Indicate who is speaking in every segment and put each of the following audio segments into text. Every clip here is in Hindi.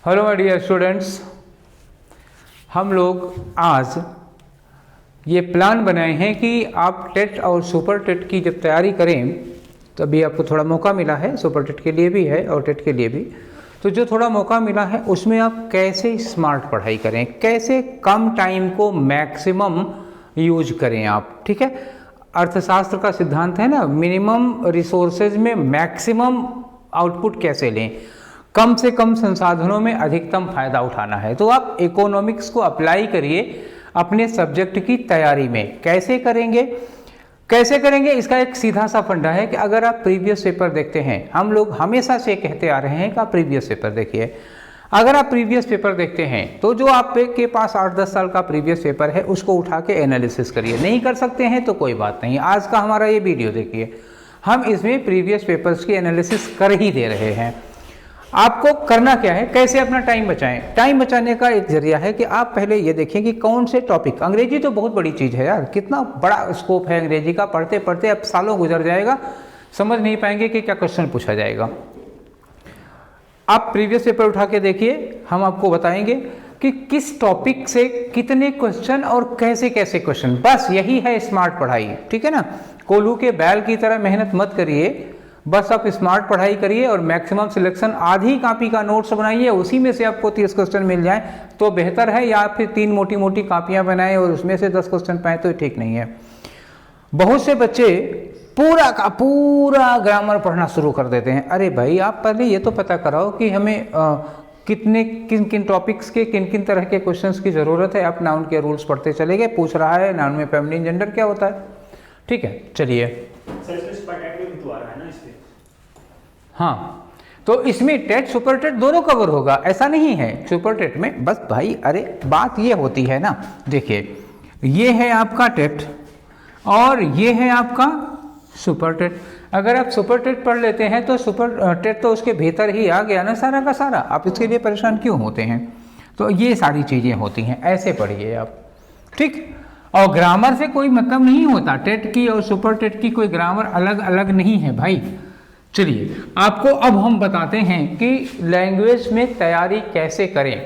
Speaker 1: हेलो माय डियर स्टूडेंट्स, हम लोग आज ये प्लान बनाए हैं कि आप टेट और सुपर टेट की जब तैयारी करें तो अभी आपको थोड़ा मौका मिला है, सुपर टेट के लिए भी है और टेट के लिए भी। तो जो थोड़ा मौका मिला है उसमें आप कैसे स्मार्ट पढ़ाई करें, कैसे कम टाइम को मैक्सिमम यूज करें आप। ठीक है, अर्थशास्त्र का सिद्धांत है ना, मिनिमम रिसोर्सेज में मैक्सिमम आउटपुट कैसे लें, कम से कम संसाधनों में अधिकतम फायदा उठाना है। तो आप इकोनॉमिक्स को अप्लाई करिए अपने सब्जेक्ट की तैयारी में। कैसे करेंगे इसका एक सीधा सा फंडा है कि अगर आप प्रीवियस पेपर देखते हैं, हम लोग हमेशा से कहते आ रहे हैं कि आप प्रीवियस पेपर देखिए। अगर आप प्रीवियस पेपर देखते हैं तो जो आपके पास 8-10 साल का प्रीवियस पेपर है उसको उठा के एनालिसिस करिए। नहीं कर सकते हैं तो कोई बात नहीं, आज का हमारा ये वीडियो देखिए, हम इसमें प्रीवियस पेपर्स की एनालिसिस कर ही दे रहे हैं। आपको करना क्या है, कैसे अपना टाइम बचाएं। टाइम बचाने का एक जरिया है कि आप पहले ये देखें कि कौन से टॉपिक, अंग्रेजी तो बहुत बड़ी चीज़ है यार, कितना बड़ा स्कोप है अंग्रेजी का। पढ़ते पढ़ते अब सालों गुजर जाएगा, समझ नहीं पाएंगे कि क्या क्वेश्चन पूछा जाएगा। आप प्रीवियस पेपर उठा के देखिए, हम आपको बताएंगे कि किस टॉपिक से कितने क्वेश्चन और कैसे कैसे क्वेश्चन। बस यही है स्मार्ट पढ़ाई, ठीक है ना। कोल्हू के बैल की तरह मेहनत मत करिए, बस आप स्मार्ट पढ़ाई करिए और मैक्सिमम सिलेक्शन। आधी कॉपी का नोट्स बनाइए, उसी में से आपको 30 क्वेश्चन मिल जाए तो बेहतर है, या फिर 3 मोटी मोटी कापियां बनाएं और उसमें से 10 क्वेश्चन पाए तो ठीक नहीं है। बहुत से बच्चे पूरा का पूरा ग्रामर पढ़ना शुरू कर देते हैं। अरे भाई, आप पहले ये तो पता कराओ कि हमें किन किन टॉपिक्स के किन किन तरह के क्वेश्चंस की ज़रूरत है। आप नाउन के रूल्स पढ़ते चले गए, पूछ रहा है नाउन में फेमिनिन जेंडर क्या होता है। ठीक है, चलिए। हाँ, तो इसमें टेट सुपर टेट दोनों कवर होगा, ऐसा नहीं है। सुपर टेट में बस भाई, अरे बात ये होती है ना, देखिए ये है आपका टेट और ये है आपका सुपर टेट। अगर आप सुपर टेट पढ़ लेते हैं तो सुपर टेट तो उसके भीतर ही आ गया ना सारा का सारा, आप इसके लिए परेशान क्यों होते हैं। तो ये सारी चीज़ें होती हैं, ऐसे पढ़िए आप, ठीक। और ग्रामर से कोई मतलब नहीं होता, टेट की और सुपर टेट की कोई ग्रामर अलग अलग नहीं है भाई। चलिए, आपको अब हम बताते हैं कि लैंग्वेज में तैयारी कैसे करें,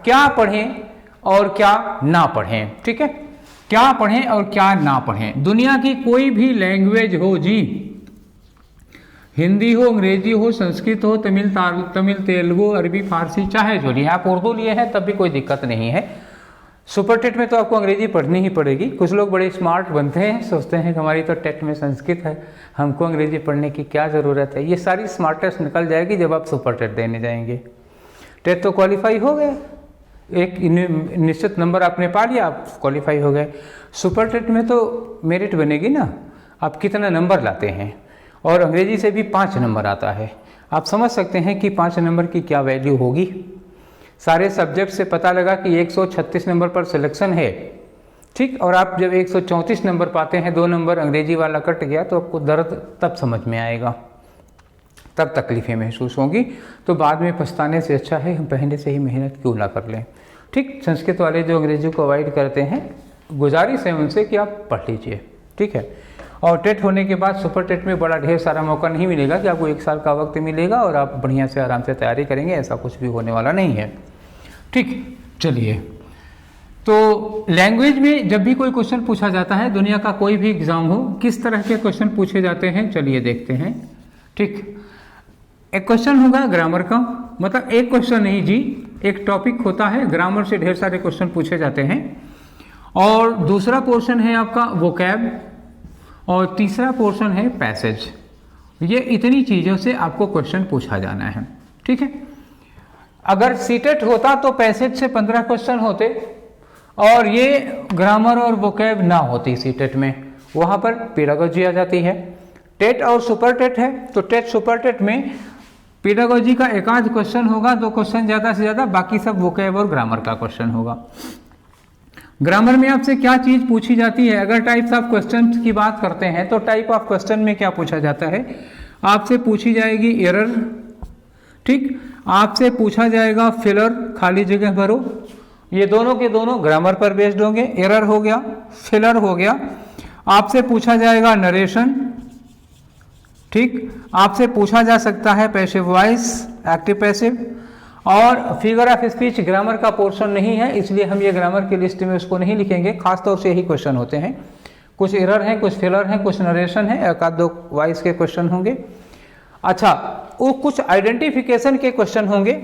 Speaker 1: क्या पढ़ें और क्या ना पढ़ें। ठीक है, क्या पढ़ें और क्या ना पढ़ें। दुनिया की कोई भी लैंग्वेज हो जी, हिंदी हो, अंग्रेजी हो, संस्कृत हो, तमिल, तेलुगु, अरबी, फारसी, चाहे जो लिए, आप उर्दू लिए हैं तब भी कोई दिक्कत नहीं है। सुपर टेट में तो आपको अंग्रेजी पढ़नी ही पड़ेगी। कुछ लोग बड़े स्मार्ट बनते हैं, सोचते हैं कि हमारी तो टेट में संस्कृत है, हमको अंग्रेजी पढ़ने की क्या ज़रूरत है। ये सारी स्मार्टनेस निकल जाएगी जब आप सुपर टेट देने जाएंगे। टेट तो क्वालिफाई हो गए, एक निश्चित नंबर आपने पा लिया, आप क्वालिफाई हो गए। सुपर टेट में तो मेरिट बनेगी ना, आप कितना नंबर लाते हैं, और अंग्रेजी से भी 5 नंबर आता है। आप समझ सकते हैं कि 5 नंबर की क्या वैल्यू होगी। सारे सब्जेक्ट से पता लगा कि 136 नंबर पर सिलेक्शन है, ठीक, और आप जब 134 नंबर पाते हैं, 2 नंबर अंग्रेजी वाला कट गया, तो आपको दर्द तब समझ में आएगा, तब तकलीफ़ें महसूस होंगी। तो बाद में पछताने से अच्छा है हम पहले से ही मेहनत क्यों ना कर लें। ठीक, संस्कृत वाले जो अंग्रेजी को अवॉइड करते हैं, गुजारिश है उनसे कि आप पढ़ लीजिए, ठीक है। और टेट होने के बाद सुपर टेट में बड़ा ढेर सारा मौका नहीं मिलेगा कि आपको 1 साल का वक्त मिलेगा और आप बढ़िया से आराम से तैयारी करेंगे, ऐसा कुछ भी होने वाला नहीं है। ठीक, चलिए। तो लैंग्वेज में जब भी कोई क्वेश्चन पूछा जाता है, दुनिया का कोई भी एग्जाम हो, किस तरह के क्वेश्चन पूछे जाते हैं चलिए देखते हैं। ठीक, एक क्वेश्चन होगा ग्रामर का, मतलब एक क्वेश्चन नहीं जी, एक टॉपिक होता है, ग्रामर से ढेर सारे क्वेश्चन पूछे जाते हैं। और दूसरा पोर्शन है आपका वोकैब, और तीसरा पोर्शन है पैसेज। ये इतनी चीज़ों से आपको क्वेश्चन पूछा जाना है, ठीक है। अगर सीटेट होता तो पैसेज से 15 क्वेश्चन होते, और ये ग्रामर और वोकैब ना होती सीटेट में, वहाँ पर पेडागोजी आ जाती है। टेट और सुपर टेट है, तो टेट सुपर टेट में पेडागोजी का 1-आध क्वेश्चन होगा, 2 क्वेश्चन ज़्यादा से ज़्यादा, बाकी सब वोकैब और ग्रामर का क्वेश्चन होगा। ग्रामर में आपसे क्या चीज़ पूछी जाती है, अगर टाइप्स ऑफ क्वेश्चन की बात करते हैं तो टाइप ऑफ क्वेश्चन में क्या पूछा जाता है, आपसे पूछी जाएगी एरर, ठीक, आपसे पूछा जाएगा फिलर, खाली जगह भरो। ये दोनों के दोनों ग्रामर पर बेस्ड होंगे, एरर हो गया, फिलर हो गया। आपसे पूछा जाएगा नरेशन, ठीक, आपसे पूछा जा सकता है पैसिव वॉइस, एक्टिव पैसिव। और फिगर ऑफ स्पीच ग्रामर का पोर्शन नहीं है, इसलिए हम ये ग्रामर की लिस्ट में उसको नहीं लिखेंगे। खासतौर से यही क्वेश्चन होते हैं, कुछ एरर हैं, कुछ फेलर हैं, कुछ नरेशन है, एक आध दो वॉइस के क्वेश्चन होंगे। अच्छा, वो कुछ आइडेंटिफिकेशन के क्वेश्चन होंगे।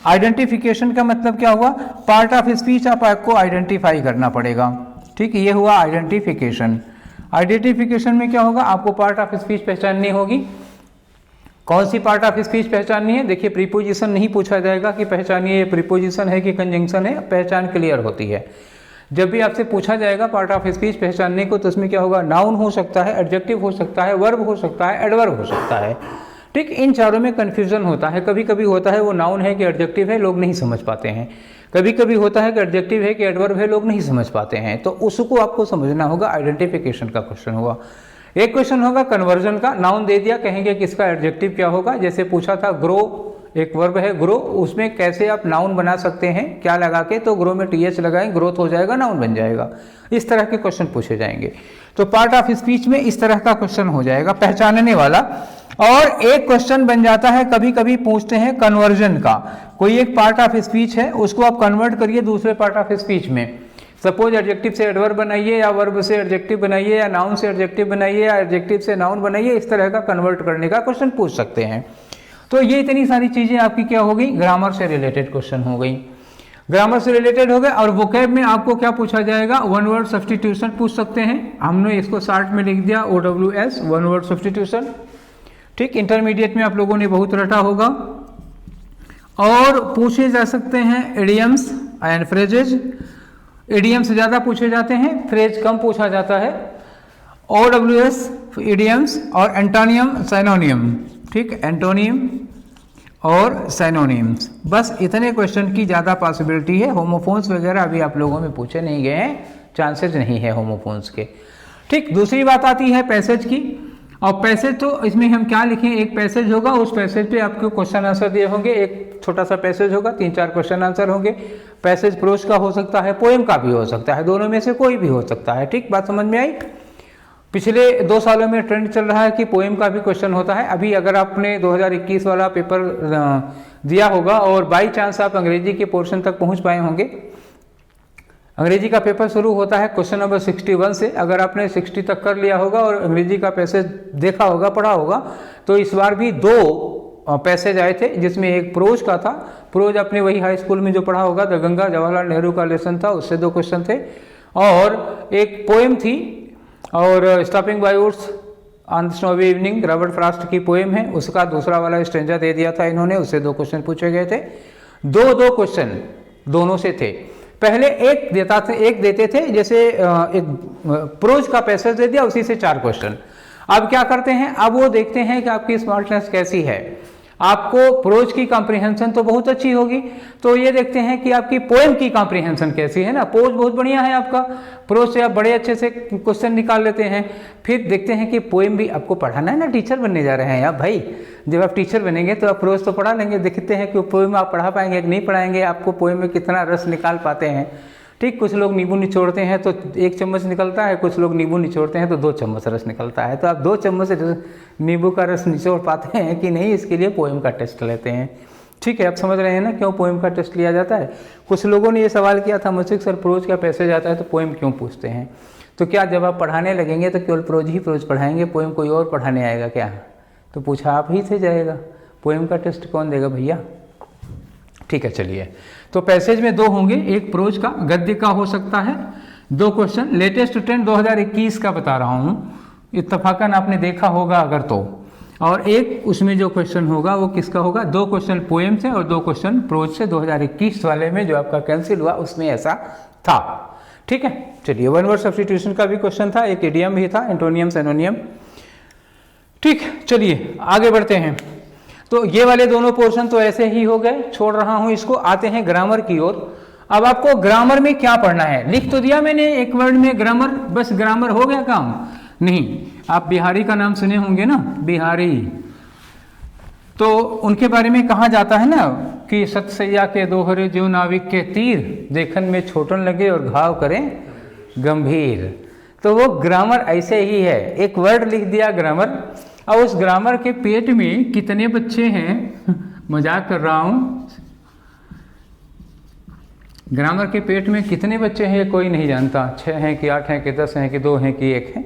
Speaker 1: आइडेंटिफिकेशन का मतलब क्या हुआ, पार्ट ऑफ स्पीच आपको आइडेंटिफाई करना पड़ेगा। ठीक, ये हुआ आइडेंटिफिकेशन। आइडेंटिफिकेशन में क्या होगा, आपको पार्ट ऑफ स्पीच पहचाननी होगी। कौन सी पार्ट ऑफ स्पीच पहचाननी है? देखिए, प्रीपोजिशन नहीं पूछा जाएगा कि पहचानिए ये प्रीपोजिशन है कि कंजंक्शन है, पहचान क्लियर होती है। जब भी आपसे पूछा जाएगा पार्ट ऑफ स्पीच पहचानने को, तो उसमें क्या होगा, नाउन हो सकता है, एडजेक्टिव हो सकता है, वर्ब हो सकता है, एडवर्ब हो सकता है। ठीक, इन चारों में कन्फ्यूजन होता है। कभी कभी होता है वो नाउन है कि एडजेक्टिव है, लोग नहीं समझ पाते हैं। कभी कभी होता है कि एडजेक्टिव है कि एडवर्ब है, लोग नहीं समझ पाते हैं। तो उसको आपको समझना होगा। आइडेंटिफिकेशन का क्वेश्चन हुआ। एक क्वेश्चन होगा कन्वर्जन का। नाउन दे दिया, कहेंगे कि इसका एडजेक्टिव क्या होगा। जैसे पूछा था ग्रो, एक वर्ब है ग्रो, उसमें कैसे आप नाउन बना सकते हैं, क्या लगा के, तो ग्रो में टीएच लगाएं, ग्रोथ हो जाएगा, नाउन बन जाएगा। इस तरह के क्वेश्चन पूछे जाएंगे। तो पार्ट ऑफ स्पीच में इस तरह का क्वेश्चन हो जाएगा, पहचानने वाला। और एक क्वेश्चन बन जाता है, कभी कभी पूछते हैं कन्वर्जन का। कोई एक पार्ट ऑफ स्पीच है, उसको आप कन्वर्ट करिए दूसरे पार्ट ऑफ स्पीच में। सपोज एडजेक्टिव से एडवर्ब बनाइए, या वर्ब से एडजेक्टिव बनाइए, या नाउन से एडजेक्टिव बनाइए, या एडजेक्टिव से नाउन बनाइए। इस तरह का कन्वर्ट करने का क्वेश्चन पूछ सकते हैं। तो ये इतनी सारी चीजें आपकी क्या हो गई, ग्रामर से रिलेटेड क्वेश्चन हो गई। ग्रामर से रिलेटेड हो गए। और वोकैब में आपको क्या पूछा जाएगा, वन वर्ड सब्स्टिट्यूशन पूछ सकते हैं। हमने इसको शार्ट में लिख दिया OWS, वन वर्ड सब्स्टिट्यूशन। ठीक, इंटरमीडिएट में आप लोगों ने बहुत रटा होगा। और पूछे जा सकते हैं इडियम्स एंड फ्रेजेज। इडियम्स ज्यादा पूछे जाते हैं, फ्रेज कम पूछा जाता है। OWS इडियम्स और एंटोनियम साइनोनियम। ठीक, एंटोनियम और साइनोनियम्स, बस इतने क्वेश्चन की ज़्यादा पॉसिबिलिटी है। होमोफोन्स वगैरह अभी आप लोगों में पूछे नहीं गए हैं, चांसेस नहीं है होमोफोन्स के। ठीक, दूसरी बात आती है पैसेज की। और पैसेज तो इसमें हम क्या लिखें, एक पैसेज होगा, उस पैसेज पे आपको क्वेश्चन आंसर दिए होंगे। एक छोटा सा पैसेज होगा, 3-4 क्वेश्चन आंसर होंगे। पैसेज प्रोज का हो सकता है, पोएम का भी हो सकता है, दोनों में से कोई भी हो सकता है। ठीक, बात समझ में आई। पिछले 2 सालों में ट्रेंड चल रहा है कि पोएम का भी क्वेश्चन होता है। अभी अगर आपने 2021 वाला पेपर दिया होगा और बाई चांस आप अंग्रेजी के पोर्शन तक पहुंच पाए होंगे, अंग्रेजी का पेपर शुरू होता है क्वेश्चन नंबर 61 से। अगर आपने 60 तक कर लिया होगा और अंग्रेजी का पैसेज देखा होगा, पढ़ा होगा, तो इस बार भी 2 पैसेज आए थे, जिसमें एक प्रोज का था। प्रोज अपने वही हाई स्कूल में जो पढ़ा होगा, द गंगा, जवाहरलाल नेहरू का लेसन था, उससे 2 क्वेश्चन थे। और एक पोएम थी, और stopping by woods on snowy evening, Robert Frost की पोएम है, उसका दूसरा वाला स्ट्रेंजर दे दिया था इन्होंने, उससे 2 क्वेश्चन पूछे गए थे। 2 क्वेश्चन दोनों से थे। पहले एक देते थे, जैसे एक प्रोज का पैसेज दे दिया, उसी से 4 क्वेश्चन। अब क्या करते हैं, अब वो देखते हैं कि आपकी स्मार्टनेस कैसी है। आपको प्रोज की कॉम्प्रिहेंशन तो बहुत अच्छी होगी, तो ये देखते हैं कि आपकी पोएम की कॉम्प्रिहेंशन कैसी है ना। प्रोज बहुत बढ़िया है आपका, प्रोज से आप बड़े अच्छे से क्वेश्चन निकाल लेते हैं। फिर देखते हैं कि पोएम भी आपको पढ़ाना है ना, टीचर बनने जा रहे हैं आप भाई। जब आप टीचर बनेंगे तो आप प्रोज तो पढ़ा लेंगे। देखते हैं कि पोएम आप पढ़ा पाएंगे कि नहीं पढ़ाएंगे, आपको पोएम में कितना रस निकाल पाते हैं। ठीक, कुछ लोग नींबू निचोड़ते हैं तो 1 चम्मच निकलता है, कुछ लोग नींबू निचोड़ते हैं तो 2 चम्मच रस निकलता है। तो आप 2 चम्मच नींबू का रस निचोड़ पाते हैं कि नहीं, इसके लिए पोएम का टेस्ट लेते हैं। ठीक है, आप समझ रहे हैं ना क्यों पोएम का टेस्ट लिया जाता है। कुछ लोगों ने ये सवाल किया था मुझसे, सर प्रोज का पैसेज आता है तो पोएम क्यों पूछते हैं। तो क्या जब आप पढ़ाने लगेंगे तो केवल प्रोज ही प्रोज पढ़ाएंगे, पोएम कोई और पढ़ाने आएगा क्या? तो पूछा आप ही से जाएगा, पोएम का टेस्ट कौन देगा भैया। ठीक है, चलिए। तो पैसेज में 2 होंगे, एक प्रोज का, गद्य का हो सकता है। 2 क्वेश्चन, लेटेस्ट ट्रेंड 2021 का बता रहा हूँ, इत्तफाकन आपने देखा होगा अगर तो। और एक उसमें जो क्वेश्चन होगा वो किसका होगा, 2 क्वेश्चन पोएम से और 2 क्वेश्चन प्रोज से। 2021 वाले में जो आपका कैंसिल हुआ उसमें ऐसा था। ठीक है, चलिए। वन वर्ड सब्स्टिट्यूशन का भी क्वेश्चन था, एक इडियम भी था, एंटोनियम सैनोनियम। ठीक, चलिए आगे बढ़ते हैं। तो ये वाले दोनों पोर्शन तो ऐसे ही हो गए, छोड़ रहा हूं इसको। आते हैं ग्रामर की ओर। अब आपको ग्रामर में क्या पढ़ना है, लिख तो दिया मैंने एक वर्ड में ग्रामर, बस ग्रामर हो गया काम? नहीं। आप बिहारी का नाम सुने होंगे ना, बिहारी। तो उनके बारे में कहा जाता है ना कि सतसैया के दोहरे जो नाविक के तीर, देखन में छोटन लगे और घाव करें गंभीर। तो वो ग्रामर ऐसे ही है, एक वर्ड लिख दिया ग्रामर, और उस ग्रामर के पेट में कितने बच्चे हैं, मजाक कर रहा हूँ, ग्रामर के पेट में कितने बच्चे हैं ये कोई नहीं जानता, 6 हैं कि 8 हैं कि 10 हैं कि 2 हैं कि 1 है।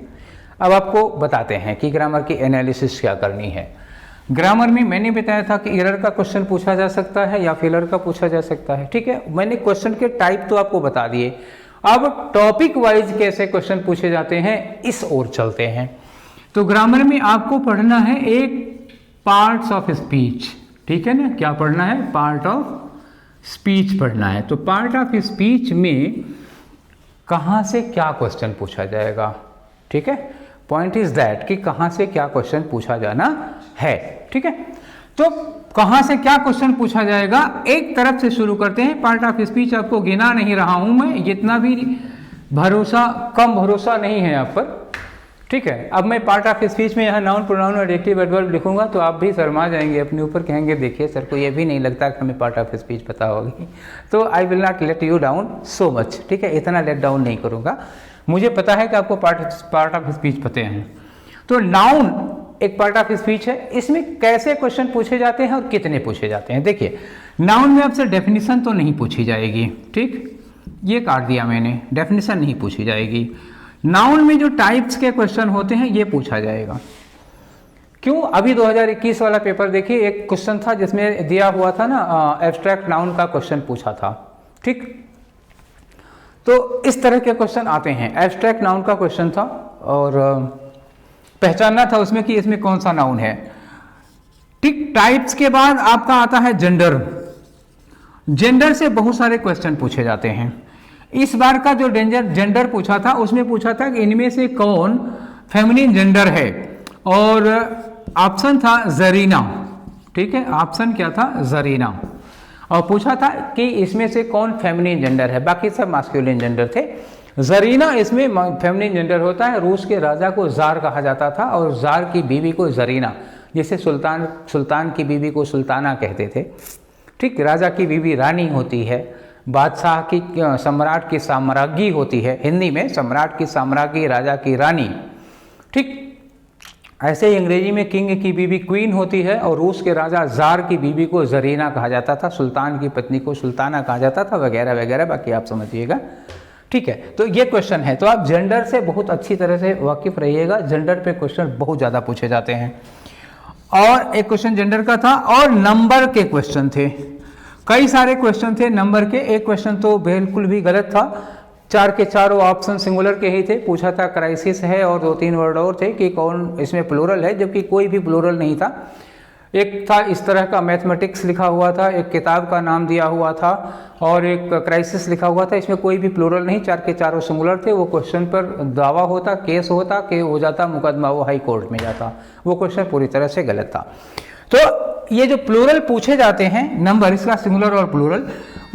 Speaker 1: अब आपको बताते हैं कि ग्रामर की एनालिसिस क्या करनी है। ग्रामर में मैंने बताया था कि एरर का क्वेश्चन पूछा जा सकता है या फेलर का पूछा जा सकता है, ठीक है। मैंने क्वेश्चन के टाइप तो आपको बता दिए, अब टॉपिक वाइज कैसे क्वेश्चन पूछे जाते हैं इस ओर चलते हैं। तो ग्रामर में आपको पढ़ना है एक पार्ट्स ऑफ स्पीच, ठीक है ना। क्या पढ़ना है? पार्ट ऑफ स्पीच पढ़ना है। तो पार्ट ऑफ स्पीच में कहाँ से क्या क्वेश्चन पूछा जाएगा, ठीक है। पॉइंट इज दैट कि कहाँ से क्या क्वेश्चन पूछा जाना है, ठीक है। तो कहाँ से क्या क्वेश्चन पूछा जाएगा, एक तरफ से शुरू करते हैं। पार्ट ऑफ स्पीच आपको गिना नहीं रहा हूं मैं, इतना भी कम भरोसा नहीं है आप पर, ठीक है। अब मैं पार्ट ऑफ स्पीच में यहाँ नाउन प्रोनाउन और एडजेक्टिव एडवर्ब लिखूंगा तो आप भी शर्मा जाएंगे अपने ऊपर, कहेंगे देखिए सर को ये भी नहीं लगता कि हमें पार्ट ऑफ स्पीच पता होगी। तो I will not let you down so much, ठीक है, इतना लेट डाउन नहीं करूंगा। मुझे पता है कि आपको पार्ट ऑफ स्पीच पते हैं। तो नाउन एक पार्ट ऑफ स्पीच है, इसमें कैसे क्वेश्चन पूछे जाते हैं और कितने पूछे जाते हैं। देखिए नाउन में आपसे डेफिनेशन तो नहीं पूछी जाएगी, ठीक, ये काट दिया मैंने, डेफिनेशन नहीं पूछी जाएगी। नाउन में जो टाइप्स के क्वेश्चन होते हैं ये पूछा जाएगा। क्यों? अभी 2021 वाला पेपर देखिए, एक क्वेश्चन था जिसमें दिया हुआ था ना एब्स्ट्रैक्ट नाउन का क्वेश्चन पूछा था, ठीक। तो इस तरह के क्वेश्चन आते हैं। एब्स्ट्रैक्ट नाउन का क्वेश्चन था और पहचानना था उसमें कि इसमें कौन सा नाउन है, ठीक। टाइप्स के बाद आपका आता है जेंडर। जेंडर से बहुत सारे क्वेश्चन पूछे जाते हैं। इस बार का जो जेंडर पूछा था उसमें पूछा था कि इनमें से कौन फेमिनिन जेंडर है, और ऑप्शन था जरीना, ठीक है, ऑप्शन क्या था? जरीना। और पूछा था कि इसमें से कौन फेमिनिन जेंडर है, बाकी सब मास्कुलिन जेंडर थे। जरीना इसमें फेमिनिन जेंडर होता है। रूस के राजा को जार कहा जाता था और जार की बीवी को जरीना, जैसे सुल्तान की बीवी को सुल्ताना कहते थे, ठीक। राजा की बीवी रानी होती है, बादशाह की सम्राट की साम्राज्ञी होती है, हिंदी में सम्राट की साम्राज्ञी, राजा की रानी, ठीक। ऐसे ही अंग्रेजी में किंग की बीवी क्वीन होती है और रूस के राजा जार की बीवी को जरीना कहा जाता था, सुल्तान की पत्नी को सुल्ताना कहा जाता था, वगैरह वगैरह, बाकी आप समझिएगा, ठीक है। तो ये क्वेश्चन है, तो आप जेंडर से बहुत अच्छी तरह से वाकिफ रहिएगा। जेंडर पे क्वेश्चन बहुत ज़्यादा पूछे जाते हैं। और एक क्वेश्चन जेंडर का था, और नंबर के क्वेश्चन थे, कई सारे क्वेश्चन थे नंबर के। एक क्वेश्चन तो बिल्कुल भी गलत था, 4 के चारों ऑप्शन सिंगुलर के ही थे। पूछा था क्राइसिस है और 2-3 वर्ड और थे कि कौन इसमें प्लूरल है, जबकि कोई भी प्लूरल नहीं था। एक था इस तरह का मैथमेटिक्स लिखा हुआ था, एक किताब का नाम दिया हुआ था, और एक क्राइसिस लिखा हुआ था, इसमें कोई भी प्लूरल नहीं, 4 के चारों सिंगुलर थे। वो क्वेश्चन पर दावा होता, केस होता, कि हो जाता मुकदमा, वो हाई कोर्ट में जाता। वो क्वेश्चन पूरी तरह से गलत था। तो ये जो प्लूरल पूछे जाते हैं नंबर, इसका सिंगुलर और प्लूरल,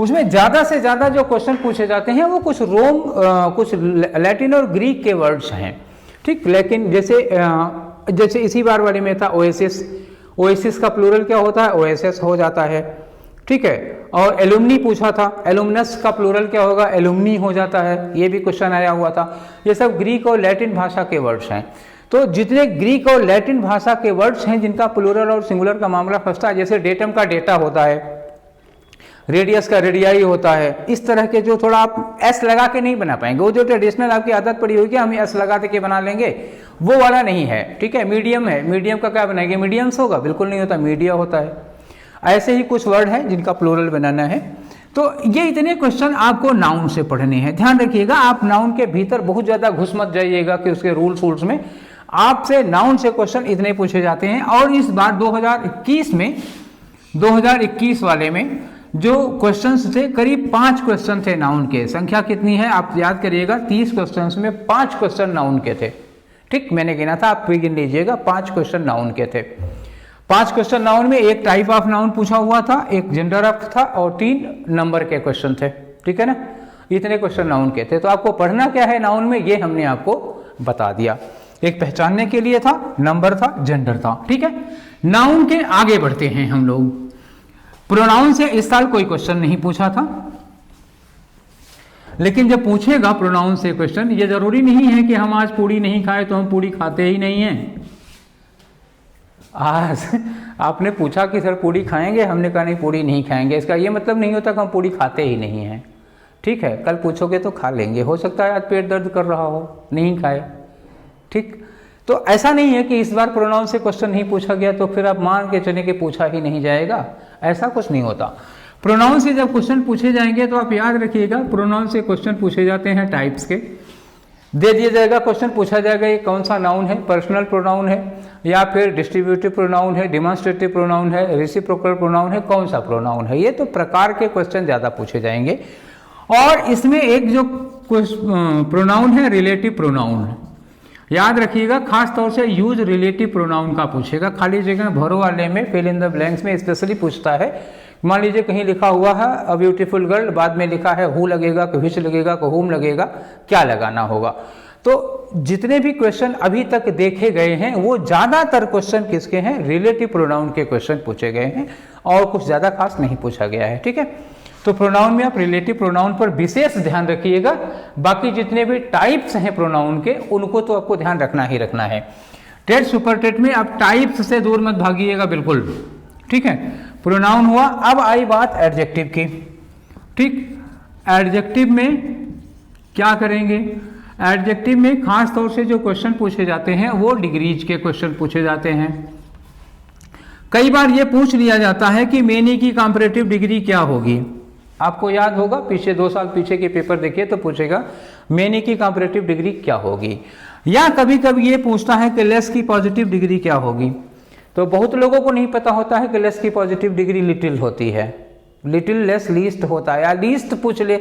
Speaker 1: उसमें ज़्यादा से ज़्यादा जो क्वेश्चन पूछे जाते हैं वो कुछ लैटिन और ग्रीक के वर्ड्स हैं, ठीक। लेकिन जैसे इसी बार वाले में था ओएसिस, ओएसिस का प्लूरल क्या होता है? ओएसएस हो जाता है, ठीक है। और एलुमनी पूछा था, एलुमनस का प्लूरल क्या होगा? एलुमनी हो जाता है, ये भी क्वेश्चन आया हुआ था। ये सब ग्रीक और लैटिन भाषा के वर्ड्स हैं। तो जितने ग्रीक और लैटिन भाषा के वर्ड्स हैं जिनका प्लूरल और सिंगुलर का मामला फंसता है, जैसे डेटम का डेटा होता है, रेडियस का रेडियाई होता है, इस तरह के जो थोड़ा आप एस लगा के नहीं बना पाएंगे, वो जो ट्रेडिशनल आपकी आदत पड़ी होगी हम एस लगा के बना लेंगे, वो वाला नहीं है, ठीक है। मीडियम है, मीडियम का क्या बनाएंगे? मीडियम्स होगा, बिल्कुल नहीं होता, मीडिया होता है। ऐसे ही कुछ वर्ड हैं जिनका प्लूरल बनाना है। तो ये इतने क्वेश्चन आपको नाउन से पढ़ने हैं। ध्यान रखिएगा, आप नाउन के भीतर बहुत ज़्यादा घुस मत जाइएगा कि उसके रूल्स वूल्स में। आपसे नाउन से क्वेश्चन इतने पूछे जाते हैं। और इस बार 2021 वाले में जो क्वेश्चंस थे, करीब 5 क्वेश्चन थे नाउन के। संख्या कितनी है आप याद करिएगा, 30 क्वेश्चंस में 5 क्वेश्चन नाउन के थे, ठीक। मैंने गिना था, आप भी गिन लीजिएगा, 5 क्वेश्चन नाउन के थे। 5 क्वेश्चन नाउन में एक टाइप ऑफ नाउन पूछा हुआ था, एक जेंडर ऑफ था, और 3 नंबर के क्वेश्चन थे, ठीक है ना। इतने क्वेश्चन नाउन के थे। तो आपको पढ़ना क्या है नाउन में, ये हमने आपको बता दिया। एक पहचानने के लिए था, नंबर था, जेंडर था, ठीक है। नाउन के आगे बढ़ते हैं हम लोग। प्रोनाउन से इस साल कोई क्वेश्चन नहीं पूछा था, लेकिन जब पूछेगा प्रोनाउन से क्वेश्चन, ये जरूरी नहीं है कि हम आज पूड़ी नहीं खाए तो हम पूड़ी खाते ही नहीं हैं। आज आपने पूछा कि सर पूड़ी खाएंगे, हमने कहा नहीं पूड़ी नहीं खाएंगे, इसका ये मतलब नहीं होता कि हम पूड़ी खाते ही नहीं हैं। ठीक है, कल पूछोगे तो खा लेंगे, हो सकता है आज पेट दर्द कर रहा हो, नहीं खाए। ठीक, तो ऐसा नहीं है कि इस बार प्रोनाउन से क्वेश्चन नहीं पूछा गया तो फिर आप मान के चले कि पूछा ही नहीं जाएगा, ऐसा कुछ नहीं होता। प्रोनाउन से जब क्वेश्चन पूछे जाएंगे तो आप याद रखिएगा, प्रोनाउन से क्वेश्चन पूछे जाते हैं टाइप्स के, दे दिया जाएगा क्वेश्चन, पूछा जाएगा ये कौन सा नाउन है, पर्सनल प्रोनाउन है या फिर डिस्ट्रीब्यूटिव प्रोनाउन है, डिमॉन्स्ट्रेटिव प्रोनाउन है, रेसिप्रोकल प्रोनाउन है, कौन सा प्रोनाउन है। ये तो प्रकार के क्वेश्चन ज़्यादा पूछे जाएंगे। और इसमें एक जो प्रोनाउन है रिलेटिव प्रोनाउन, याद रखिएगा, खास तौर से यूज रिलेटिव प्रोनाउन का पूछेगा। खाली जगह भरो वाले में, फिल इन द ब्लैंक्स में स्पेशली पूछता है। मान लीजिए कहीं लिखा हुआ है अ ब्यूटीफुल गर्ल, बाद में लिखा है हु लगेगा, विच लगेगा, हुम लगेगा, क्या लगाना होगा। तो जितने भी क्वेश्चन अभी तक देखे गए हैं वो ज्यादातर क्वेश्चन किसके हैं, रिलेटिव प्रोनाउन के क्वेश्चन पूछे गए हैं और कुछ ज्यादा खास नहीं पूछा गया है। ठीक है, तो प्रोनाउन में आप रिलेटिव प्रोनाउन पर विशेष ध्यान रखिएगा। बाकी जितने भी टाइप्स हैं प्रोनाउन के उनको तो आपको ध्यान रखना ही रखना है। टेट सुपर टेट में आप टाइप्स से दूर मत भागिएगा बिल्कुल। ठीक है, प्रोनाउन हुआ। अब आई बात एडजेक्टिव की। ठीक, एडजेक्टिव में क्या करेंगे, एडजेक्टिव में खास तौर से जो क्वेश्चन पूछे जाते हैं वो डिग्रीज के क्वेश्चन पूछे जाते हैं। कई बार ये पूछ लिया जाता है कि मेनी की कंपैरेटिव डिग्री क्या होगी। आपको याद होगा, पीछे 2 साल पीछे के पेपर देखिए तो पूछेगा मेनी की कंपैरेटिव डिग्री क्या होगी। या कभी कभी ये पूछता है कि लेस की पॉजिटिव डिग्री क्या होगी। तो बहुत लोगों को नहीं पता होता है कि लेस की पॉजिटिव डिग्री लिटिल होती है, लिटिल लेस लीस्ट होता है। या लीस्ट पूछ ले,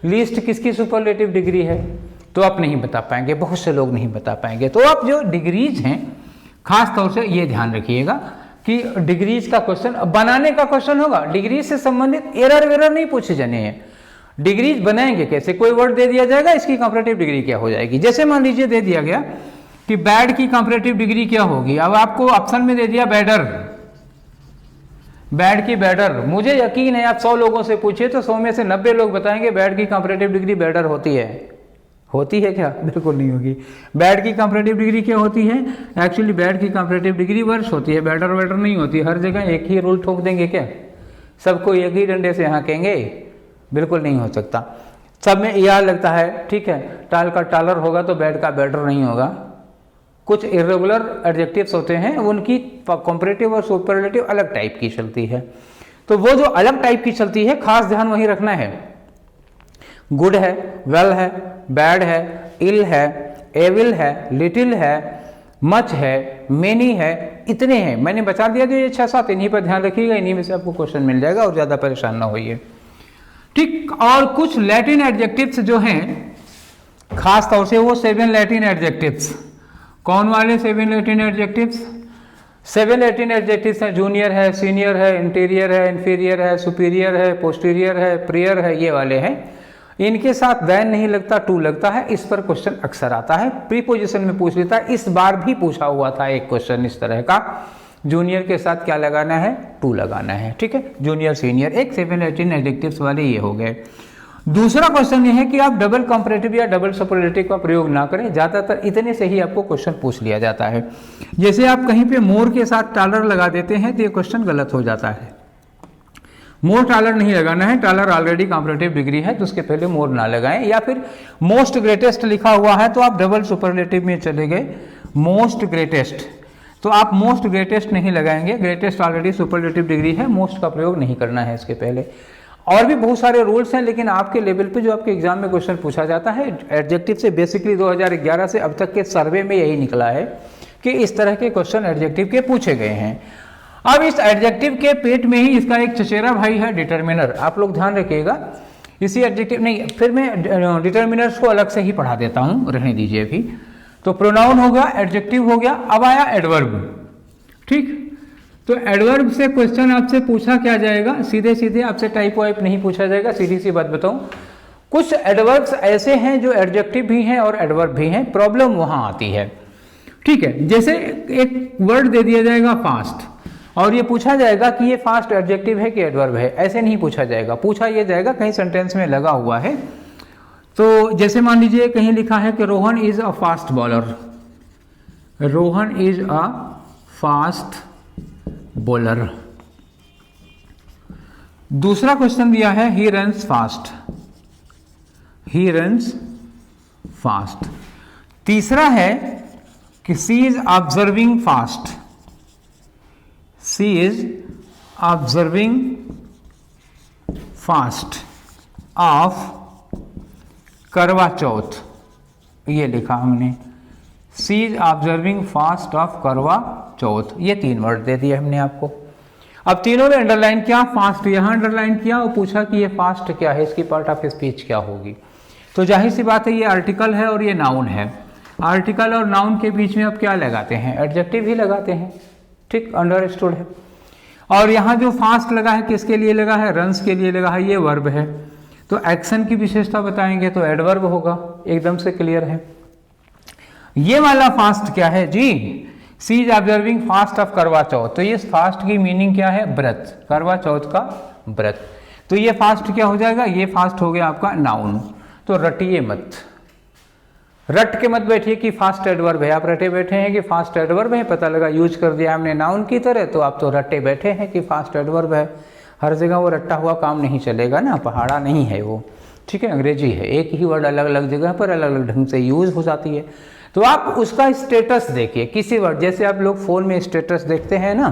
Speaker 1: लीस्ट किसकी सुपरलेटिव डिग्री है, तो आप नहीं बता पाएंगे, बहुत से लोग नहीं बता पाएंगे। तो आप जो डिग्रीज हैं खास तौर से ये ध्यान रखिएगा कि डिग्रीज का क्वेश्चन बनाने का क्वेश्चन होगा, डिग्री से संबंधित एरर वेरर नहीं पूछे जाने हैं। डिग्रीज बनाएंगे कैसे, कोई वर्ड दे दिया जाएगा इसकी कंपैरेटिव डिग्री क्या हो जाएगी। जैसे मान लीजिए दे दिया गया कि बैड की कंपैरेटिव डिग्री क्या होगी, अब आपको ऑप्शन में दे दिया बैडर, बैड की बैडर। मुझे यकीन है आप 100 लोगों से पूछिए तो 100 में से 90 लोग बताएंगे बैड की कंपैरेटिव डिग्री बैडर होती है। होती है क्या, बिल्कुल नहीं होगी। बैड की कंपैरेटिव डिग्री क्या होती है, एक्चुअली बैड की कंपैरेटिव डिग्री वर्ष होती है, बैडर वेडर नहीं होती। हर जगह एक ही रूल ठोक देंगे क्या, सबको एक ही डंडे से हाँकेंगे, बिल्कुल नहीं हो सकता। सब में यार लगता है, ठीक है, टाल का टालर होगा तो बैड का बैडर नहीं होगा। कुछ इरेगुलर एडजेक्टिव्स होते हैं उनकी कंपैरेटिव और सुपरलेटिव अलग टाइप की चलती है। तो वो जो अलग टाइप की चलती है खास ध्यान वही रखना है। गुड है, वेल है, बैड है, इल है, एविल है, लिटिल है, मच है, मेनी है, इतने हैं। मैंने बता दिया जो ये 6-7 इन्हीं पर ध्यान रखिएगा, इन्हीं में से आपको क्वेश्चन मिल जाएगा और ज्यादा परेशान ना होइए। ठीक, और कुछ लैटिन एडजेक्टिव्स जो हैं खास तौर से वो 7 लैटिन एडजेक्टिव्स। कौन वाले 7 लैटिन एडजेक्टिव्स, 7 लैटिन एडजेक्टिव्स हैं, जूनियर है, सीनियर है, इंटीरियर है, इंफीरियर है, सुपीरियर है, पोस्टीरियर है, प्रियर है, ये वाले हैं। इनके साथ वैन नहीं लगता, टू लगता है। इस पर क्वेश्चन अक्सर आता है, प्रीपोजिशन में पूछ लेता है। इस बार भी पूछा हुआ था एक क्वेश्चन इस तरह का, जूनियर के साथ क्या लगाना है, टू लगाना है। ठीक है, जूनियर सीनियर, एक 7 लैटिन एडजेक्टिव्स वाले ये हो गए। दूसरा क्वेश्चन ये है कि आप डबल कंपैरेटिव या डबल सुपरलेटिव का प्रयोग ना करें, ज्यादातर इतने से ही आपको क्वेश्चन पूछ लिया जाता है। जैसे आप कहीं पे मोर के साथ टालर लगा देते हैं तो ये क्वेश्चन गलत हो जाता है। मोर टालर नहीं लगाना है, टालर ऑलरेडी कंपैरेटिव डिग्री है तो उसके पहले मोर ना लगाएं। या फिर मोस्ट ग्रेटेस्ट लिखा हुआ है तो आप डबल सुपरलेटिव में चले गए, मोस्ट ग्रेटेस्ट, तो आप मोस्ट ग्रेटेस्ट नहीं लगाएंगे, ग्रेटेस्ट ऑलरेडी सुपरलेटिव डिग्री है, मोस्ट का प्रयोग नहीं करना है इसके पहले। और भी बहुत सारे रूल्स हैं, लेकिन आपके लेवल पे जो आपके एग्जाम में क्वेश्चन पूछा जाता है एडजेक्टिव से, बेसिकली 2011 से अब तक के सर्वे में यही निकला है कि इस तरह के क्वेश्चन एडजेक्टिव के पूछे गए हैं। अब इस एडजेक्टिव के पेट में ही इसका एक चचेरा भाई है डिटर्मिनर, आप लोग ध्यान रखिएगा। इसी एडजेक्टिव नहीं, फिर मैं डिटर्मिनर्स को अलग से ही पढ़ा देता हूँ, रहने दीजिए अभी। तो प्रोनाउन हो गया, एडजेक्टिव हो गया, अब आया एडवर्ब। ठीक, तो एडवर्ब से क्वेश्चन आपसे पूछा क्या जाएगा, सीधे सीधे आपसे टाइप वाइप नहीं पूछा जाएगा। सीधी सी बात बताऊं, कुछ एडवर्ब्स ऐसे हैं जो एडजेक्टिव भी हैं और एडवर्ब भी हैं, प्रॉब्लम वहां आती है। ठीक है, जैसे एक वर्ड दे दिया जाएगा फास्ट, और ये पूछा जाएगा कि ये फास्ट एडजेक्टिव है कि एडवर्ब है, ऐसे नहीं पूछा जाएगा। पूछा ये जाएगा कहीं सेंटेंस में लगा हुआ है, तो जैसे मान लीजिए कहीं लिखा है कि Rohan is a fast bowler, Rohan is a fast bowler. दूसरा क्वेश्चन दिया है he runs fast, he runs fast. तीसरा है कि she is observing fast, she is observing fast of Karwa Chauth, ये लिखा हमने, she is observing fast of Karwa Chauth. ये 3 वर्ड दे दिए हमने आपको। अब तीनों में अंडरलाइन किया, फास्ट यहाँ अंडरलाइन किया और पूछा कि ये फास्ट क्या है, इसकी पार्ट ऑफ स्पीच क्या होगी। तो जाहिर सी बात है ये आर्टिकल है और ये नाउन है। आर्टिकल और नाउन के बीच में अब क्या लगाते हैं, एडजेक्टिव ही लगाते हैं, ठीक, अंडरस्टूड है। और यहाँ जो फास्ट लगा है किसके लिए लगा है, रन्स के लिए लगा है, ये वर्ब है। तो एक्शन की विशेषता बताएंगे तो एडवर्ब होगा, एकदम से क्लियर है। ये वाला फास्ट क्या है जी, सी is observing fast of Karwa चौथ। तो ये फास्ट की मीनिंग क्या है, व्रत, करवा चौथ का व्रत। तो ये फास्ट क्या हो जाएगा, ये फास्ट हो गया आपका नाउन। तो रटिए मत, रट के मत बैठिए कि फास्ट एडवर्ब है। आप रटे बैठे हैं कि फास्ट एडवर्ब है, पता लगा यूज कर दिया हमने नाउन की तरह, तो आप तो रटे बैठे हैं कि फास्ट एडवर्ब है। हर जगह वो रट्टा हुआ काम नहीं चलेगा ना, पहाड़ा नहीं है वो, ठीक है, अंग्रेजी है। एक ही वर्ड अलग अलग जगह पर अलग अलग ढंग से यूज हो जाती है। तो आप उसका स्टेटस देखिए, किसी वर्ड, जैसे आप लोग फोन में स्टेटस देखते हैं ना